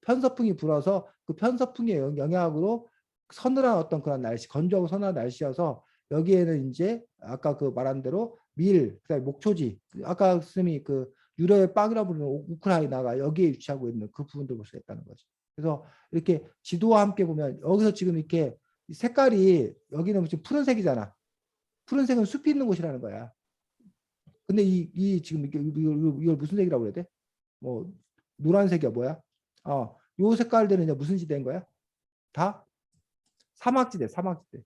편서풍이 불어서 그 편서풍의 영향으로 서늘한 어떤 그런 날씨, 건조하고 서늘한 날씨여서 여기에는 이제 아까 그 말한 대로 그다음에 목초지, 아까 스님이 그 유럽의 빵이라 부르는 우크라이나가 여기에 위치하고 있는 그 부분도 볼 수 있다는 거죠. 그래서 이렇게 지도와 함께 보면 여기서 지금 이렇게 색깔이 여기는 지금 푸른색이잖아. 푸른색은 숲이 있는 곳이라는 거야. 근데 이 지금 이걸 무슨 색이라고 그래야 돼? 뭐 노란색이야 뭐야? 요 색깔들은 이제 무슨 지대인 거야? 다 사막지대, 사막지대.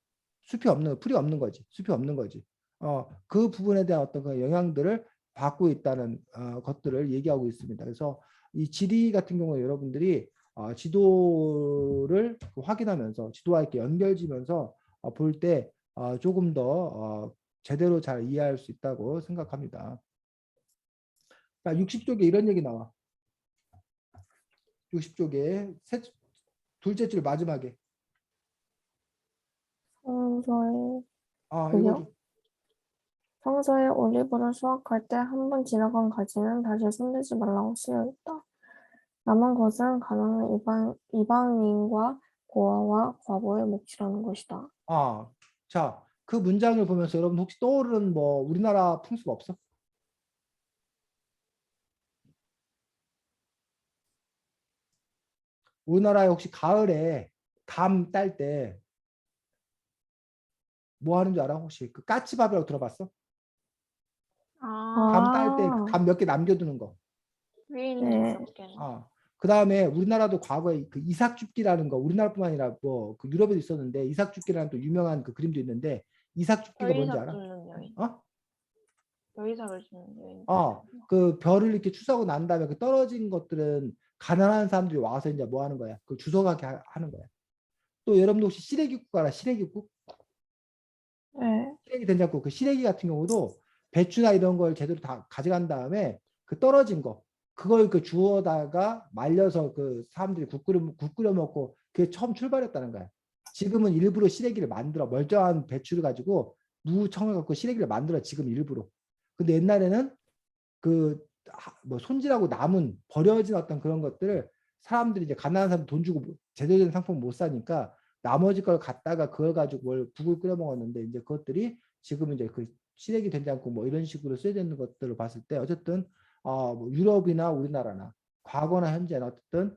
풀이 없는 거지. 숲이 없는 거지. 그 부분에 대한 어떤 그 영향들을 받고 있다는 것들을 얘기하고 있습니다. 그래서 이 지리 같은 경우에 여러분들이 지도를 확인하면서 지도와 이렇게 연결지면서 볼 때 조금 더 제대로 잘 이해할 수 있다고 생각합니다. 자, 60쪽에 이런 얘기 나와. 60쪽에 둘째 줄 마지막에. 평소에 이거 그죠? 평소에 올리브를 수확할 때 한 번 지나간 가지는 다시 손대지 말라고 쓰여 있다. 남은 것은 가난한 이방인과 고아와 과부의 몫이라는 것이다. 자, 그 문장을 보면서 여러분 혹시 떠오르는 뭐 우리나라 풍습 없어? 우리나라에 혹시 가을에 감 딸 때 뭐 하는 줄 알아? 혹시 그 까치밥이라고 들어봤어? 감 딸 때 아, 감 몇 개 남겨두는 거. 위에 있는 네. 몇 개는. 그 다음에 우리나라도 과거에 그 이삭줍기라는 거, 우리나라뿐만 아니라 그 유럽에도 있었는데 이삭줍기라는 또 유명한 그 그림도 있는데 이삭줍기가 뭔지 여의삭 알아? 줍는 여인. 어? 여의삭을 줍는 여인. 그 별을 이렇게 추수하고 난 다음에 그 떨어진 것들은 가난한 사람들이 와서 이제 뭐 하는 거야? 그 주워가게 하는 거야. 또 여러분도 혹시 시래기국 알아? 시래기국? 네. 시래기 된장국. 그 시래기 같은 경우도 배추나 이런 걸 제대로 다 가져간 다음에 그 떨어진 거 그걸 그 주워다가 말려서 그 사람들이 국 끓여 먹고 그게 처음 출발했다는 거야. 지금은 일부러 시래기를 만들어 멀쩡한 배추를 가지고 무청을 갖고 시래기를 만들어 지금 일부러. 근데 옛날에는 그 뭐 손질하고 남은 버려진 어떤 그런 것들을 사람들이 이제 가난한 사람 돈 주고 제대로 된 상품 못 사니까 나머지 걸 갖다가 그걸 가지고 뭘 국을 끓여 먹었는데 이제 그것들이 지금 이제 그 시래기 된장국 뭐 이런 식으로 쓰여지는 것들을 봤을 때 어쨌든 뭐 유럽이나 우리나라나 과거나 현재나 어쨌든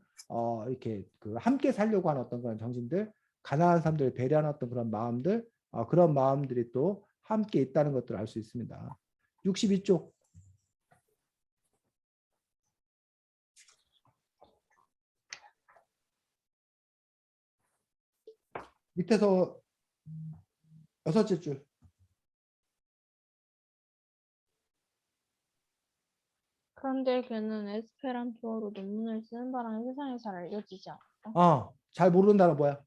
이렇게 그 함께 살려고 하는 어떤 그런 정신들, 가난한 사람들을 배려하는 어떤 그런 마음들, 그런 마음들이 또 함께 있다는 것들을 알 수 있습니다. 62쪽. 밑에서 여섯째 줄. 그런데 그는 에스페란토어로 논문을 쓰는 바람에 세상에 잘 알려지지 않았다. 잘 모르는 단어 뭐야?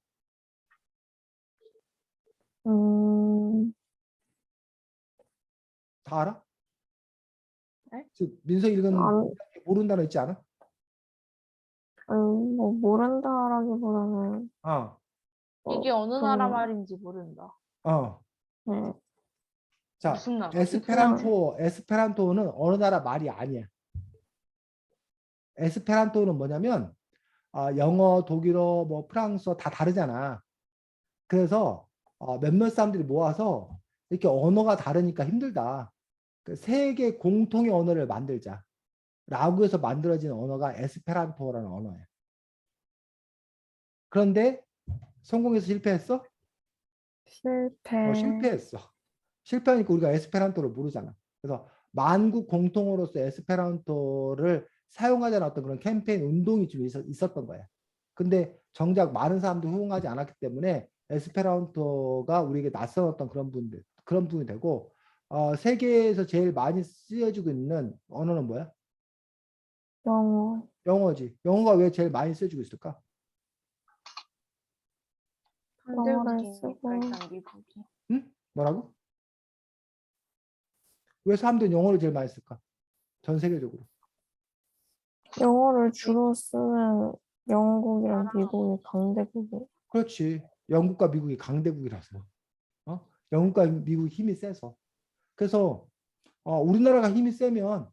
다 알아? 네? 민서 읽은 안, 모르는 단어 있지 않아? 뭐 모른다라기보다는 어, 이게 어느 나라 좀, 말인지 모른다. 어. 네, 자, 무슨 나라지? 그냥 에스페란토는 어느 나라 말이 아니야. 에스페란토는 뭐냐면 영어, 독일어, 뭐 프랑스어 다 다르잖아. 그래서 몇몇 사람들이 모아서 이렇게 언어가 다르니까 힘들다. 그 세계 공통의 언어를 만들자. 라고 해서 만들어진 언어가 에스페란토라는 언어예요. 그런데 성공해서 실패했어? 실패, 실패했어. 실패하니까 우리가 에스페란토를 모르잖아. 그래서 만국 공통어로서 에스페란토를 사용하자는 어떤 그런 캠페인 운동이 좀 있었던 거야. 근데 정작 많은 사람들이 호응하지 않았기 때문에 에스페란토가 우리에게 낯선 어떤 그런 부분이 되고 세계에서 제일 많이 쓰여지고 있는 언어는 뭐야? 영어, 영어지. 영어가 왜 제일 많이 쓰여지고 있을까? 영어를 강대국이니까 쓰고 일단 미국이. 응? 뭐라고? 왜 사람들은 영어를 제일 많이 쓸까? 전 세계적으로. 영어를 주로 쓰는 영국이랑 미국이 강대국이. 그렇지. 영국과 미국이 강대국이라서. 영국과 미국이 힘이 세서. 그래서 우리나라가 힘이 세면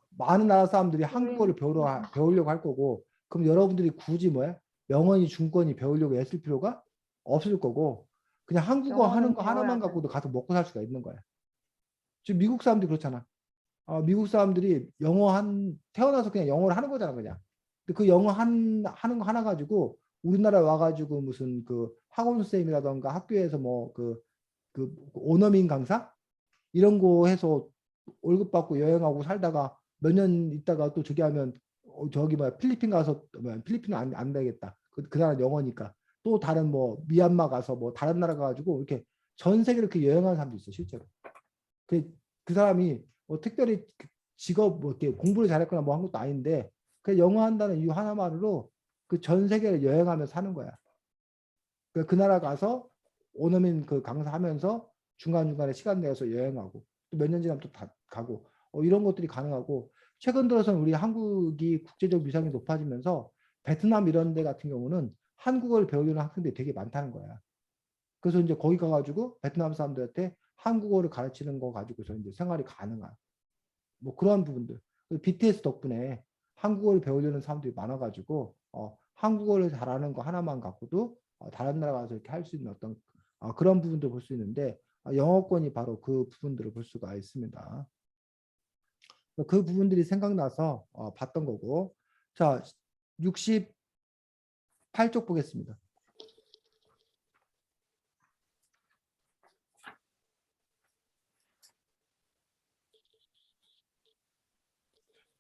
많은 나라 사람들이 한국어를 배우려고 할 거고, 그럼 여러분들이 굳이 뭐야? 영어니 중권이 배우려고 애쓸 필요가 없을 거고, 그냥 한국어 하는 영어는 거 하나만 배워야 갖고도 가서 먹고 살 수가 있는 거야. 지금 미국 사람들이 그렇잖아. 미국 사람들이 태어나서 그냥 영어를 하는 거잖아, 그냥. 근데 그 영어 하는 거 하나 가지고 우리나라 와가지고 무슨 그 학원 선생님이라던가 학교에서 뭐 그 오너민 강사 이런 거 해서 월급 받고 여행하고 살다가 몇 년 있다가 또 저기 하면 저기 뭐야 필리핀 가서 필리핀은 안 되겠다. 그 나라 영어니까 또 다른 뭐 미얀마 가서 뭐 다른 나라 가가지고 이렇게 전 세계를 이렇게 여행하는 사람도 있어 실제로. 그 사람이 뭐 특별히 직업 뭐 이렇게 공부를 잘했거나 뭐 한 것도 아닌데 그 영어 한다는 이유 하나만으로 그 전 세계를 여행하면서 사는 거야. 그 나라 가서 오너민 그 강사하면서 중간중간에 시간 내서 여행하고 또 몇 년 지나면 또 다 가고 이런 것들이 가능하고 최근 들어서는 우리 한국이 국제적 위상이 높아지면서 베트남 이런 데 같은 경우는 한국어를 배우려는 학생들이 되게 많다는 거야. 그래서 이제 거기 가가지고 베트남 사람들한테 한국어를 가르치는 거 가지고서 이제 생활이 가능한 뭐 그런 부분들. BTS 덕분에 한국어를 배우려는 사람들이 많아가지고 한국어를 잘하는 거 하나만 갖고도 다른 나라 가서 이렇게 할 수 있는 어떤 그런 부분도 볼 수 있는데 영어권이 바로 그 부분들을 볼 수가 있습니다. 그 부분들이 생각나서 봤던 거고. 자, 68쪽 보겠습니다.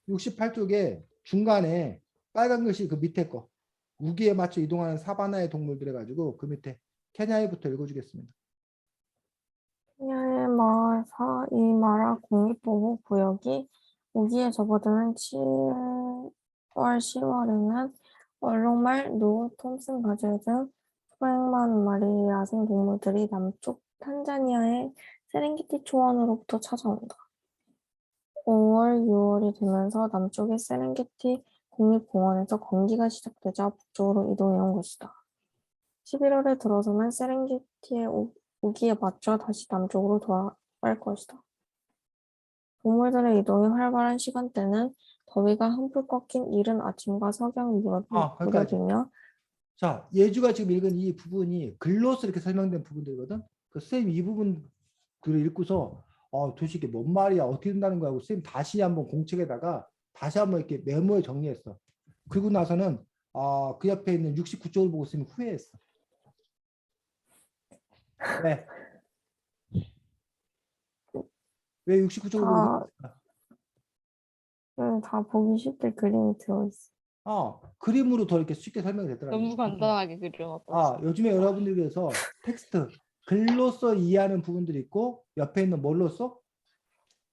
68쪽에 중간에 빨간 글씨 그 밑에 거 우기에 맞춰 이동하는 사바나의 동물들 해가지고 그 밑에 케냐에부터 읽어주겠습니다. 케냐의 마을 사이마라 국립보호구역이 우기에 접어드는 7월, 10월에는 얼룩말, 누, 톰슨 바질 등 수백만 마리의 야생 동물들이 남쪽 탄자니아의 세렝게티 초원으로부터 찾아온다. 5월, 6월이 되면서 남쪽의 세렝게티 국립공원에서 건기가 시작되자 북쪽으로 이동해온 것이다. 11월에 들어서는 세렝게티의 우기에 맞춰 다시 남쪽으로 돌아갈 것이다. 동물들의 이동이 활발한 시간대는 더위가 흠뻑 꺾인 이른 아침과 석양 거기까지. 무렵이며 자, 예주가 지금 읽은 이 부분이 글로서 이렇게 설명된 부분들이거든. 선생님 이 부분 글을 읽고서 도대체 이게 뭔 말이야 어떻게 된다는 거야 하고 선생님 다시 한번 공책에다가 다시 한번 이렇게 메모에 정리했어. 그리고 나서는 그 옆에 있는 69쪽을 보고 선생님 후회했어. 왜? 왜 69쪽을 보고 후회했을까? 다 보기 쉽게 그림이 들어있어. 그림으로 더 이렇게 쉽게 설명이 되더라고요. 너무 간단하게 그려놨다. 요즘에 여러분들 위해서 텍스트 글로써 이해하는 부분들이 있고 옆에 있는 뭘로써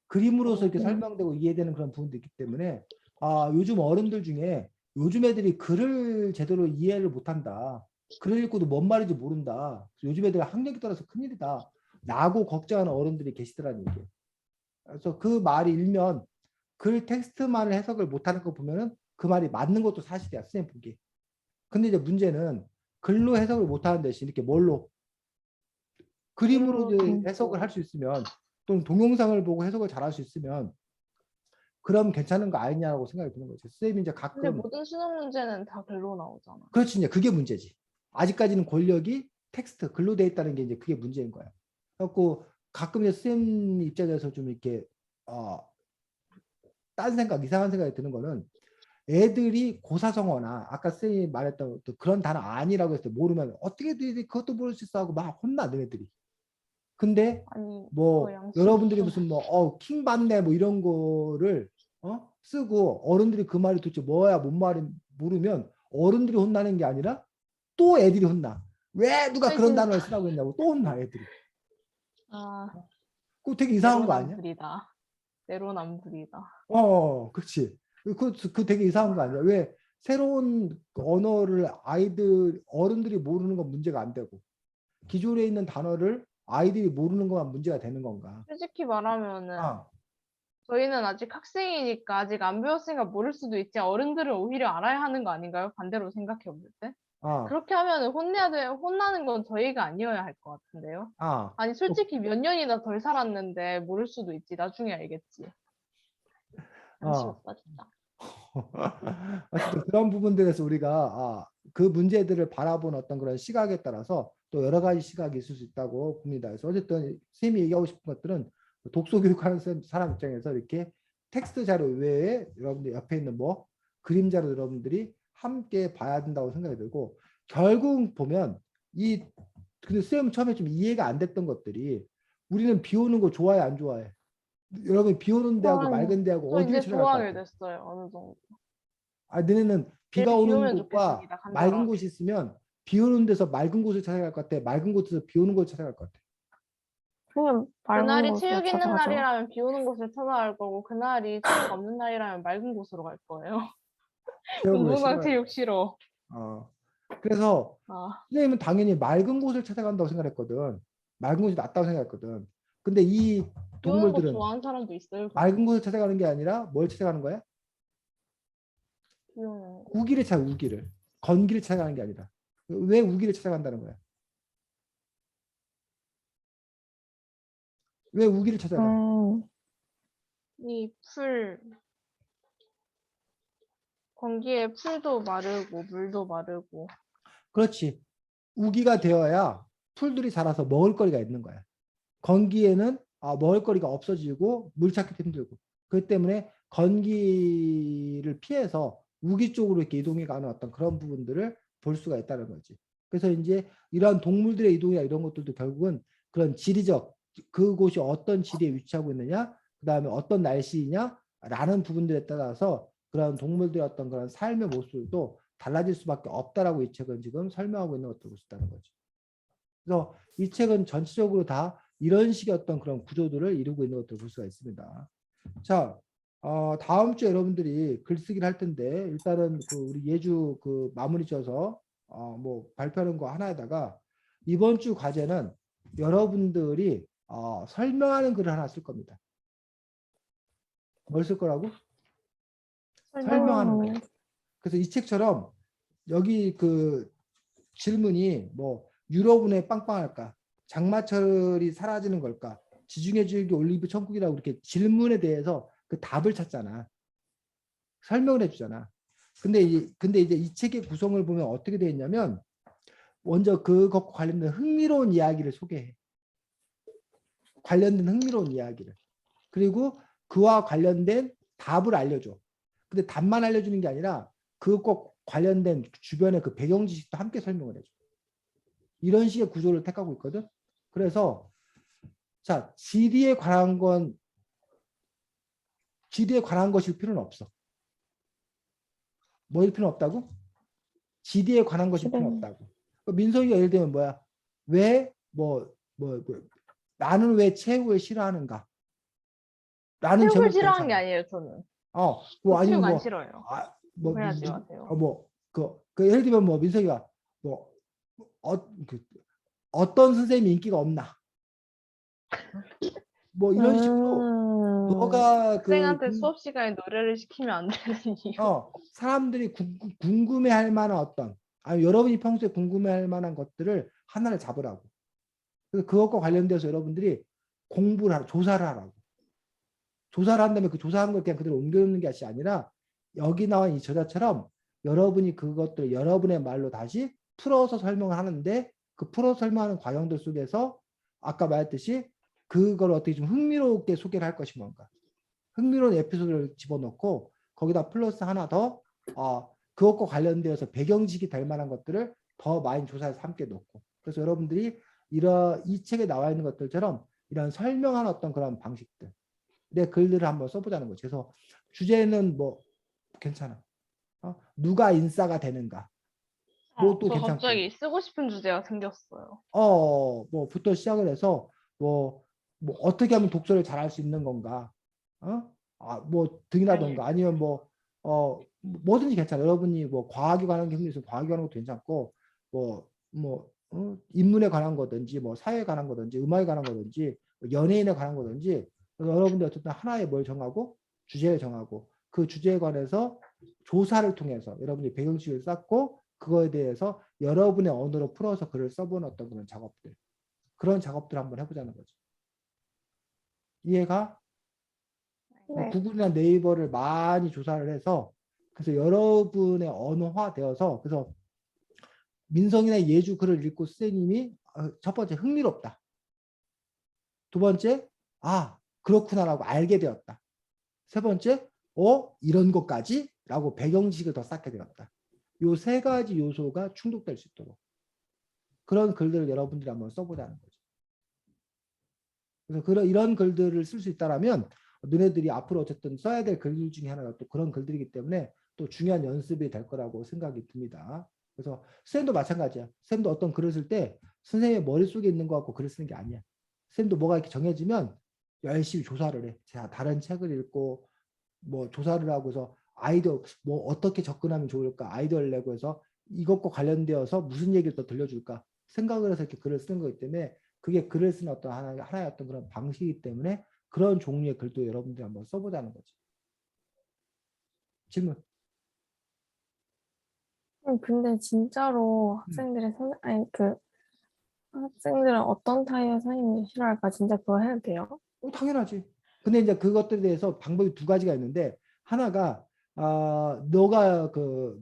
그림으로서 이렇게 설명되고 이해되는 그런 부분도 있기 때문에 요즘 어른들 중에 요즘 애들이 글을 제대로 이해를 못한다. 글을 읽고도 뭔 말인지 모른다. 요즘 애들 학력이 떨어서 큰일이다. 라고 걱정하는 어른들이 계시더라는 얘기예요. 그래서 그 말이 일면 글 텍스트만을 해석을 못하는 거 보면은 그 말이 맞는 것도 사실이야. 선생님 보기에. 근데 이제 문제는 글로 해석을 못하는 대신 이렇게 뭘로 그림으로 해석을 할 수 있으면 또는 동영상을 보고 해석을 잘할 수 있으면 그럼 괜찮은 거 아니냐고 생각이 드는 거죠. 선생님이 이제 근데 가끔 모든 수능 문제는 다 글로 나오잖아. 그렇지 이제 그게 문제지. 아직까지는 권력이 텍스트 글로 돼 있다는 게 이제 그게 문제인 거야. 그래갖고 가끔 이제 선생님 입장에서 좀 이렇게 딴 생각 이상한 생각이 드는 거는 애들이 고사성어나 아까 선생님이 말했던 그런 단어 아니라고 했을 때 모르면 어떻게 그것도 모를 수 있어 하고 막 혼나 너네들이. 근데 아니 뭐 양심 여러분들이 없어. 무슨 뭐 킹 받네 뭐 이런 거를 쓰고 어른들이 그 말이 도대체 뭐야 뭔 말이 모르면 어른들이 혼나는 게 아니라 또 애들이 혼나. 왜 누가 아니, 그런 진짜. 단어를 쓰라고 했냐고 또 혼나 애들이. 아, 그거 되게 이상한 거 아니야? 내로남불이다. 내로남불이다. 그렇지. 그 되게 이상한 거 아니야? 왜 새로운 언어를 어른들이 모르는 건 문제가 안 되고 기존에 있는 단어를 아이들이 모르는 것만 문제가 되는 건가? 솔직히 말하면은 아, 저희는 아직 학생이니까 아직 안 배웠으니까 모를 수도 있지 어른들은 오히려 알아야 하는 거 아닌가요? 반대로 생각해 볼 때? 아, 그렇게 하면은 혼나는 건 저희가 아니어야 할 것 같은데요? 아. 아니 솔직히 몇 년이나 덜 살았는데 모를 수도 있지. 나중에 알겠지. 양심 어. 없다 진짜. 어쨌든 그런 부분들에서 우리가 그 문제들을 바라보는 어떤 그런 시각에 따라서 또 여러 가지 시각이 있을 수 있다고 봅니다. 그래서 어쨌든 선생님이 얘기하고 싶은 것들은 독서 교육하는 사람 입장에서 이렇게 텍스트 자료 외에 여러분들 옆에 있는 뭐 그림 자료 여러분들이 함께 봐야 된다고 생각이 들고 결국 보면 근데 쌤 처음에 좀 이해가 안 됐던 것들이 우리는 비 오는 거 좋아해 안 좋아해? 여러분 비 오는 데하고 맑은 데하고 저 어디를 이제 찾아갈 것 좋아하게 같아? 됐어요. 어느 정도. 너네는 비가 내일 비 오는 오면 곳과 좋겠습니다. 맑은 간절하게. 곳이 있으면 비 오는 데서 맑은 곳을 찾아갈 것 같아? 맑은 곳에서 비 오는 곳을 찾아갈 것 같아? 그냥 맑은 그날이 곳으로 체육 있는 찾아가죠. 날이라면 비 오는 곳을 찾아갈 거고 그날이 체육 없는 날이라면 맑은 곳으로 갈 거예요. 체육을 왜 운동장 싫어해? 체육 싫어. 어. 그래서 아, 선생님은 당연히 맑은 곳을 찾아간다고 생각했거든. 맑은 곳이 낫다고 생각했거든. 근데 이 비 오는 곳 동물들은 좋아하는 사람도 있어요. 맑은 곳을 찾아가는 게 아니라 뭘 찾아가는 거야? 비 오는 곳. 우기를 찾아, 우기를. 건기를 찾아가는 게 아니라. 왜 우기를 찾아간다는 거야? 왜 우기를 찾아가? 이 풀, 건기에 풀도 마르고 물도 마르고. 그렇지. 우기가 되어야 풀들이 자라서 먹을 거리가 있는 거야. 건기에는 먹을 거리가 없어지고 물 찾기도 힘들고 그렇기 때문에 건기를 피해서 우기 쪽으로 이렇게 이동해 가는 어떤 그런 부분들을 볼 수가 있다는 거지. 그래서 이제 이러한 동물들의 이동이나 이런 것들도 결국은 그런 지리적 그곳이 어떤 지리에 위치하고 있느냐, 그 다음에 어떤 날씨냐라는 부분들에 따라서 그런 동물들의 어떤 그런 삶의 모습도 달라질 수밖에 없다라고 이 책은 지금 설명하고 있는 것도 볼 수 있다는 거죠. 그래서 이 책은 전체적으로 다 이런 식의 어떤 그런 구조들을 이루고 있는 것들을 볼 수가 있습니다. 자, 다음 주에 여러분들이 글쓰기를 할 텐데 일단은 그 우리 예주 그 마무리 지어서 뭐 발표하는 거 하나에다가 이번 주 과제는 여러분들이 설명하는 글을 하나 쓸 겁니다. 뭘 쓸 거라고? 설명하는 거. 그래서 이 책처럼 여기 그 질문이 뭐 유럽은행 빵빵할까? 장마철이 사라지는 걸까? 지중해 줄기 올리브 천국이라고 이렇게 질문에 대해서 그 답을 찾잖아. 설명을 해주잖아. 근데 이제 이 책의 구성을 보면 어떻게 되어 있냐면 먼저 그것과 관련된 흥미로운 이야기를 소개해. 관련된 흥미로운 이야기를. 그리고 그와 관련된 답을 알려줘. 근데 답만 알려주는 게 아니라 그것과 관련된 주변의 그 배경 지식도 함께 설명을 해줘. 이런 식의 구조를 택하고 있거든. 그래서 자, 지리에 관한 것일 필요는 없어. 뭐일 필요는 없다고? 지리에 관한 것일 필요는 없다고. 민석이가 예를 들면 뭐야? 왜 나는 왜 체육을 싫어하는가? 라는 체육을 제목 싫어하는 게 괜찮아. 아니에요, 저는. 뭐 아니면 체육 안 뭐 싫어요. 뭐 오해하지 마세요. 예를 들면 뭐 민석이가 뭐 어떤 선생님이 인기가 없나? 뭐 이런 식으로 너가 학생한테 수업 시간에 노래를 시키면 안 되는 이유. 사람들이 궁금해할 만한 아니 여러분이 평소에 궁금해할 만한 것들을 하나를 잡으라고. 그래서 그것과 관련돼서 여러분들이 조사를 하라고. 조사를 한 다음에 그 조사한 걸 그냥 그대로 옮겨놓는 것이 아니라 여기 나온 이 저자처럼 여러분이 그것들을 여러분의 말로 다시 풀어서 설명을 하는데 그 풀어서 설명하는 과정들 속에서 아까 말했듯이 그걸 어떻게 좀 흥미롭게 소개를 할 것인 건가. 흥미로운 에피소드를 집어넣고 거기다 플러스 하나 더 그것과 관련되어서 배경지식이 될 만한 것들을 더 많이 조사해서 함께 넣고 그래서 여러분들이 이 책에 나와 있는 것들처럼 이런 설명하는 어떤 그런 방식들 내 글들을 한번 써보자는 거죠. 그래서 주제는 뭐 괜찮아. 누가 인싸가 되는가 그것도 저 괜찮고 갑자기 쓰고 싶은 주제가 생겼어요. 뭐부터 시작을 해서 뭐 어떻게 하면 독서를 잘할 수 있는 건가? 뭐 등이라던가 아니면 뭐든지 괜찮아. 여러분이 뭐 과학에 관한 게 있으면 과학에 관한 것도 괜찮고 인문에 관한 거든지 뭐 사회에 관한 거든지 음악에 관한 거든지 뭐 연예인에 관한 거든지 그래서 여러분들 어쨌든 하나의 뭘 정하고 주제를 정하고 그 주제에 관해서 조사를 통해서 여러분이 배경지식을 쌓고 그거에 대해서 여러분의 언어로 풀어서 글을 써보는 어떤 그런 작업들 그런 작업들 한번 해보자는 거죠. 이해가? 네. 구글이나 네이버를 많이 조사를 해서 그래서 여러분의 언어화 되어서 그래서 민성이나 예주 글을 읽고 선생님이 첫 번째 흥미롭다. 두 번째 그렇구나라고 알게 되었다. 세 번째 이런 것까지 라고 배경지식을 더 쌓게 되었다. 요 세 가지 요소가 충족될 수 있도록 그런 글들을 여러분들이 한번 써보자는 거죠. 그래서 이런 글들을 쓸 수 있다라면 너네들이 앞으로 어쨌든 써야 될 글들 중에 하나가 또 그런 글들이기 때문에 또 중요한 연습이 될 거라고 생각이 듭니다. 그래서 쌤도 마찬가지야. 쌤도 어떤 글을 쓸 때 선생님의 머릿속에 있는 것 같고 글을 쓰는 게 아니야. 쌤도 뭐가 이렇게 정해지면 열심히 조사를 해. 자, 다른 책을 읽고 뭐 조사를 하고 해서 아이디어 뭐 어떻게 접근하면 좋을까 아이디어를 내고 해서 이것과 관련되어서 무슨 얘기를 더 들려줄까 생각을 해서 이렇게 글을 쓰는 거기 때문에 그게 글을 쓰는 어떤 하나의 어떤 그런 방식이기 때문에 그런 종류의 글도 여러분들이 한번 써보자는 거죠. 질문. 근데 진짜로 학생들은 어떤 타입의 선생님이 싫어할까? 진짜 그거 해도 돼요? 당연하지. 근데 이제 그것들에 대해서 방법이 두 가지가 있는데 하나가 너가 그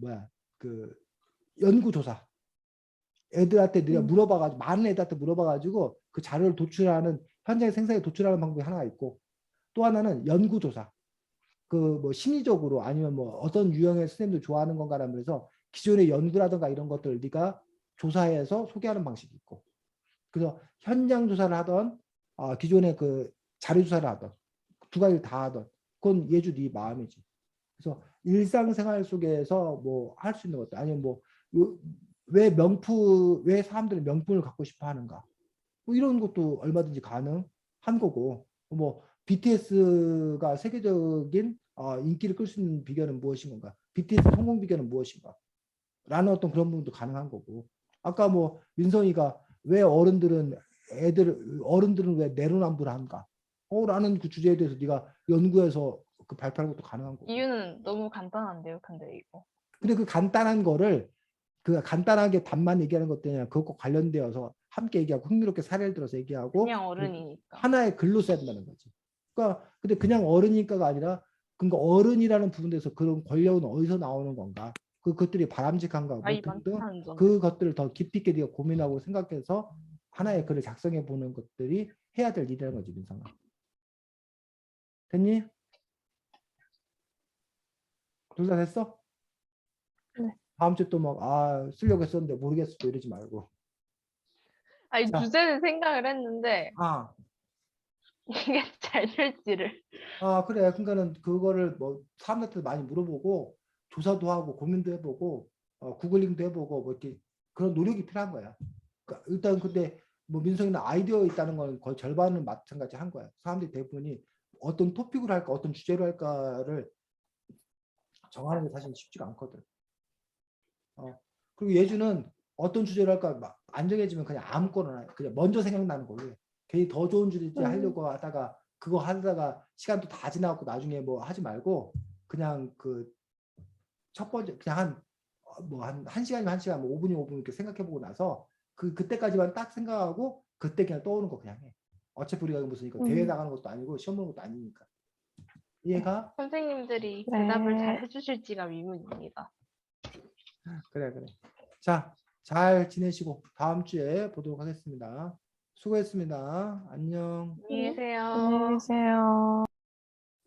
연구조사 애들한테 네가 물어봐가지고 많은 애들한테 물어봐가지고 그 자료를 도출하는 현장 생산에 도출하는 방법이 하나가 있고 또 하나는 연구조사 그 뭐 심리적으로 아니면 뭐 어떤 유형의 선생님들 좋아하는 건가라면 해서 기존의 연구라든가 이런 것들을 네가 조사해서 소개하는 방식이 있고 그래서 현장 조사를 하던 기존의 그 자료 조사를 하던 두 가지를 다 하던 그건 예주 네 마음이지. 그래서 일상생활 속에서 뭐 할 수 있는 것들 아니면 왜 사람들이 명품을 갖고 싶어 하는가 뭐 이런 것도 얼마든지 가능한 거고 뭐 BTS가 세계적인 인기를 끌 수 있는 비결은 무엇인 건가 BTS 성공 비결은 무엇인가 라는 어떤 그런 부분도 가능한 거고 아까 뭐 민성이가 왜 어른들은 왜 내로남불한가 라는 그 주제에 대해서 네가 연구해서 그 발표하는 것도 가능한 거고 이유는 너무 간단한데요, 근데 이거. 근데 그 간단한 거를 그 간단하게 답만 얘기하는 것도 아니라 그것과 관련되어서 함께 얘기하고 흥미롭게 사례를 들어서 얘기하고 그냥 어른이니까. 하나의 글로 써야 된다는 거지. 그러니까 근데 그냥 어른이니까가 아니라 그러니까 어른이라는 부분에서 그런 권력은 어디서 나오는 건가? 그것들이 바람직한가? 뭐 아이 등등 많다는 점. 그것들을 더 깊이 있게 네가 고민하고 생각해서 하나의 글을 작성해 보는 것들이 해야 될 일이라는 거지, 민성아. 됐니? 둘 다 됐어? 네. 다음 주에 또 막 쓰려고 했었는데 모르겠어 또 이러지 말고. 아니 자. 주제는 생각을 했는데 아, 이게 잘 될지를. 그래. 그러니까는 그거를 뭐 사람들한테 많이 물어보고 조사도 하고 고민도 해보고 구글링도 해보고 뭐 이렇게 그런 노력이 필요한 거야. 그러니까 일단 근데 뭐 민성이는 아이디어 있다는 건 거의 절반은 마찬가지 한 거야. 사람들이 대부분이 어떤 토픽으로 할까 어떤 주제로 할까를 정하는 게 사실 쉽지가 않거든. 그리고 예주는 어떤 주제로 할까 막 안 정해지면 그냥 아무거나 그냥 먼저 생각나는 걸로 해. 괜히 더 좋은 주제 하려고 하다가 그거 하다가 시간도 다 지나고 나중에 뭐 하지 말고 그냥 그 첫 번째 그냥 한 시간이면 한 시간 뭐 5분이면 5분 이렇게 생각해보고 나서 그때까지만 딱 생각하고 그때 그냥 떠오는 거 그냥 해. 어차피 우리가 무슨 이거 대회 나가는 것도 아니고 시험 보는 것도 아니니까. 이해가? 선생님들이 네. 대답을 잘 해주실지가 의문입니다. 그래. 자, 잘 지내시고 다음 주에 보도록 하겠습니다. 수고했습니다. 안녕. 안녕히 계세요. 안녕히 계세요.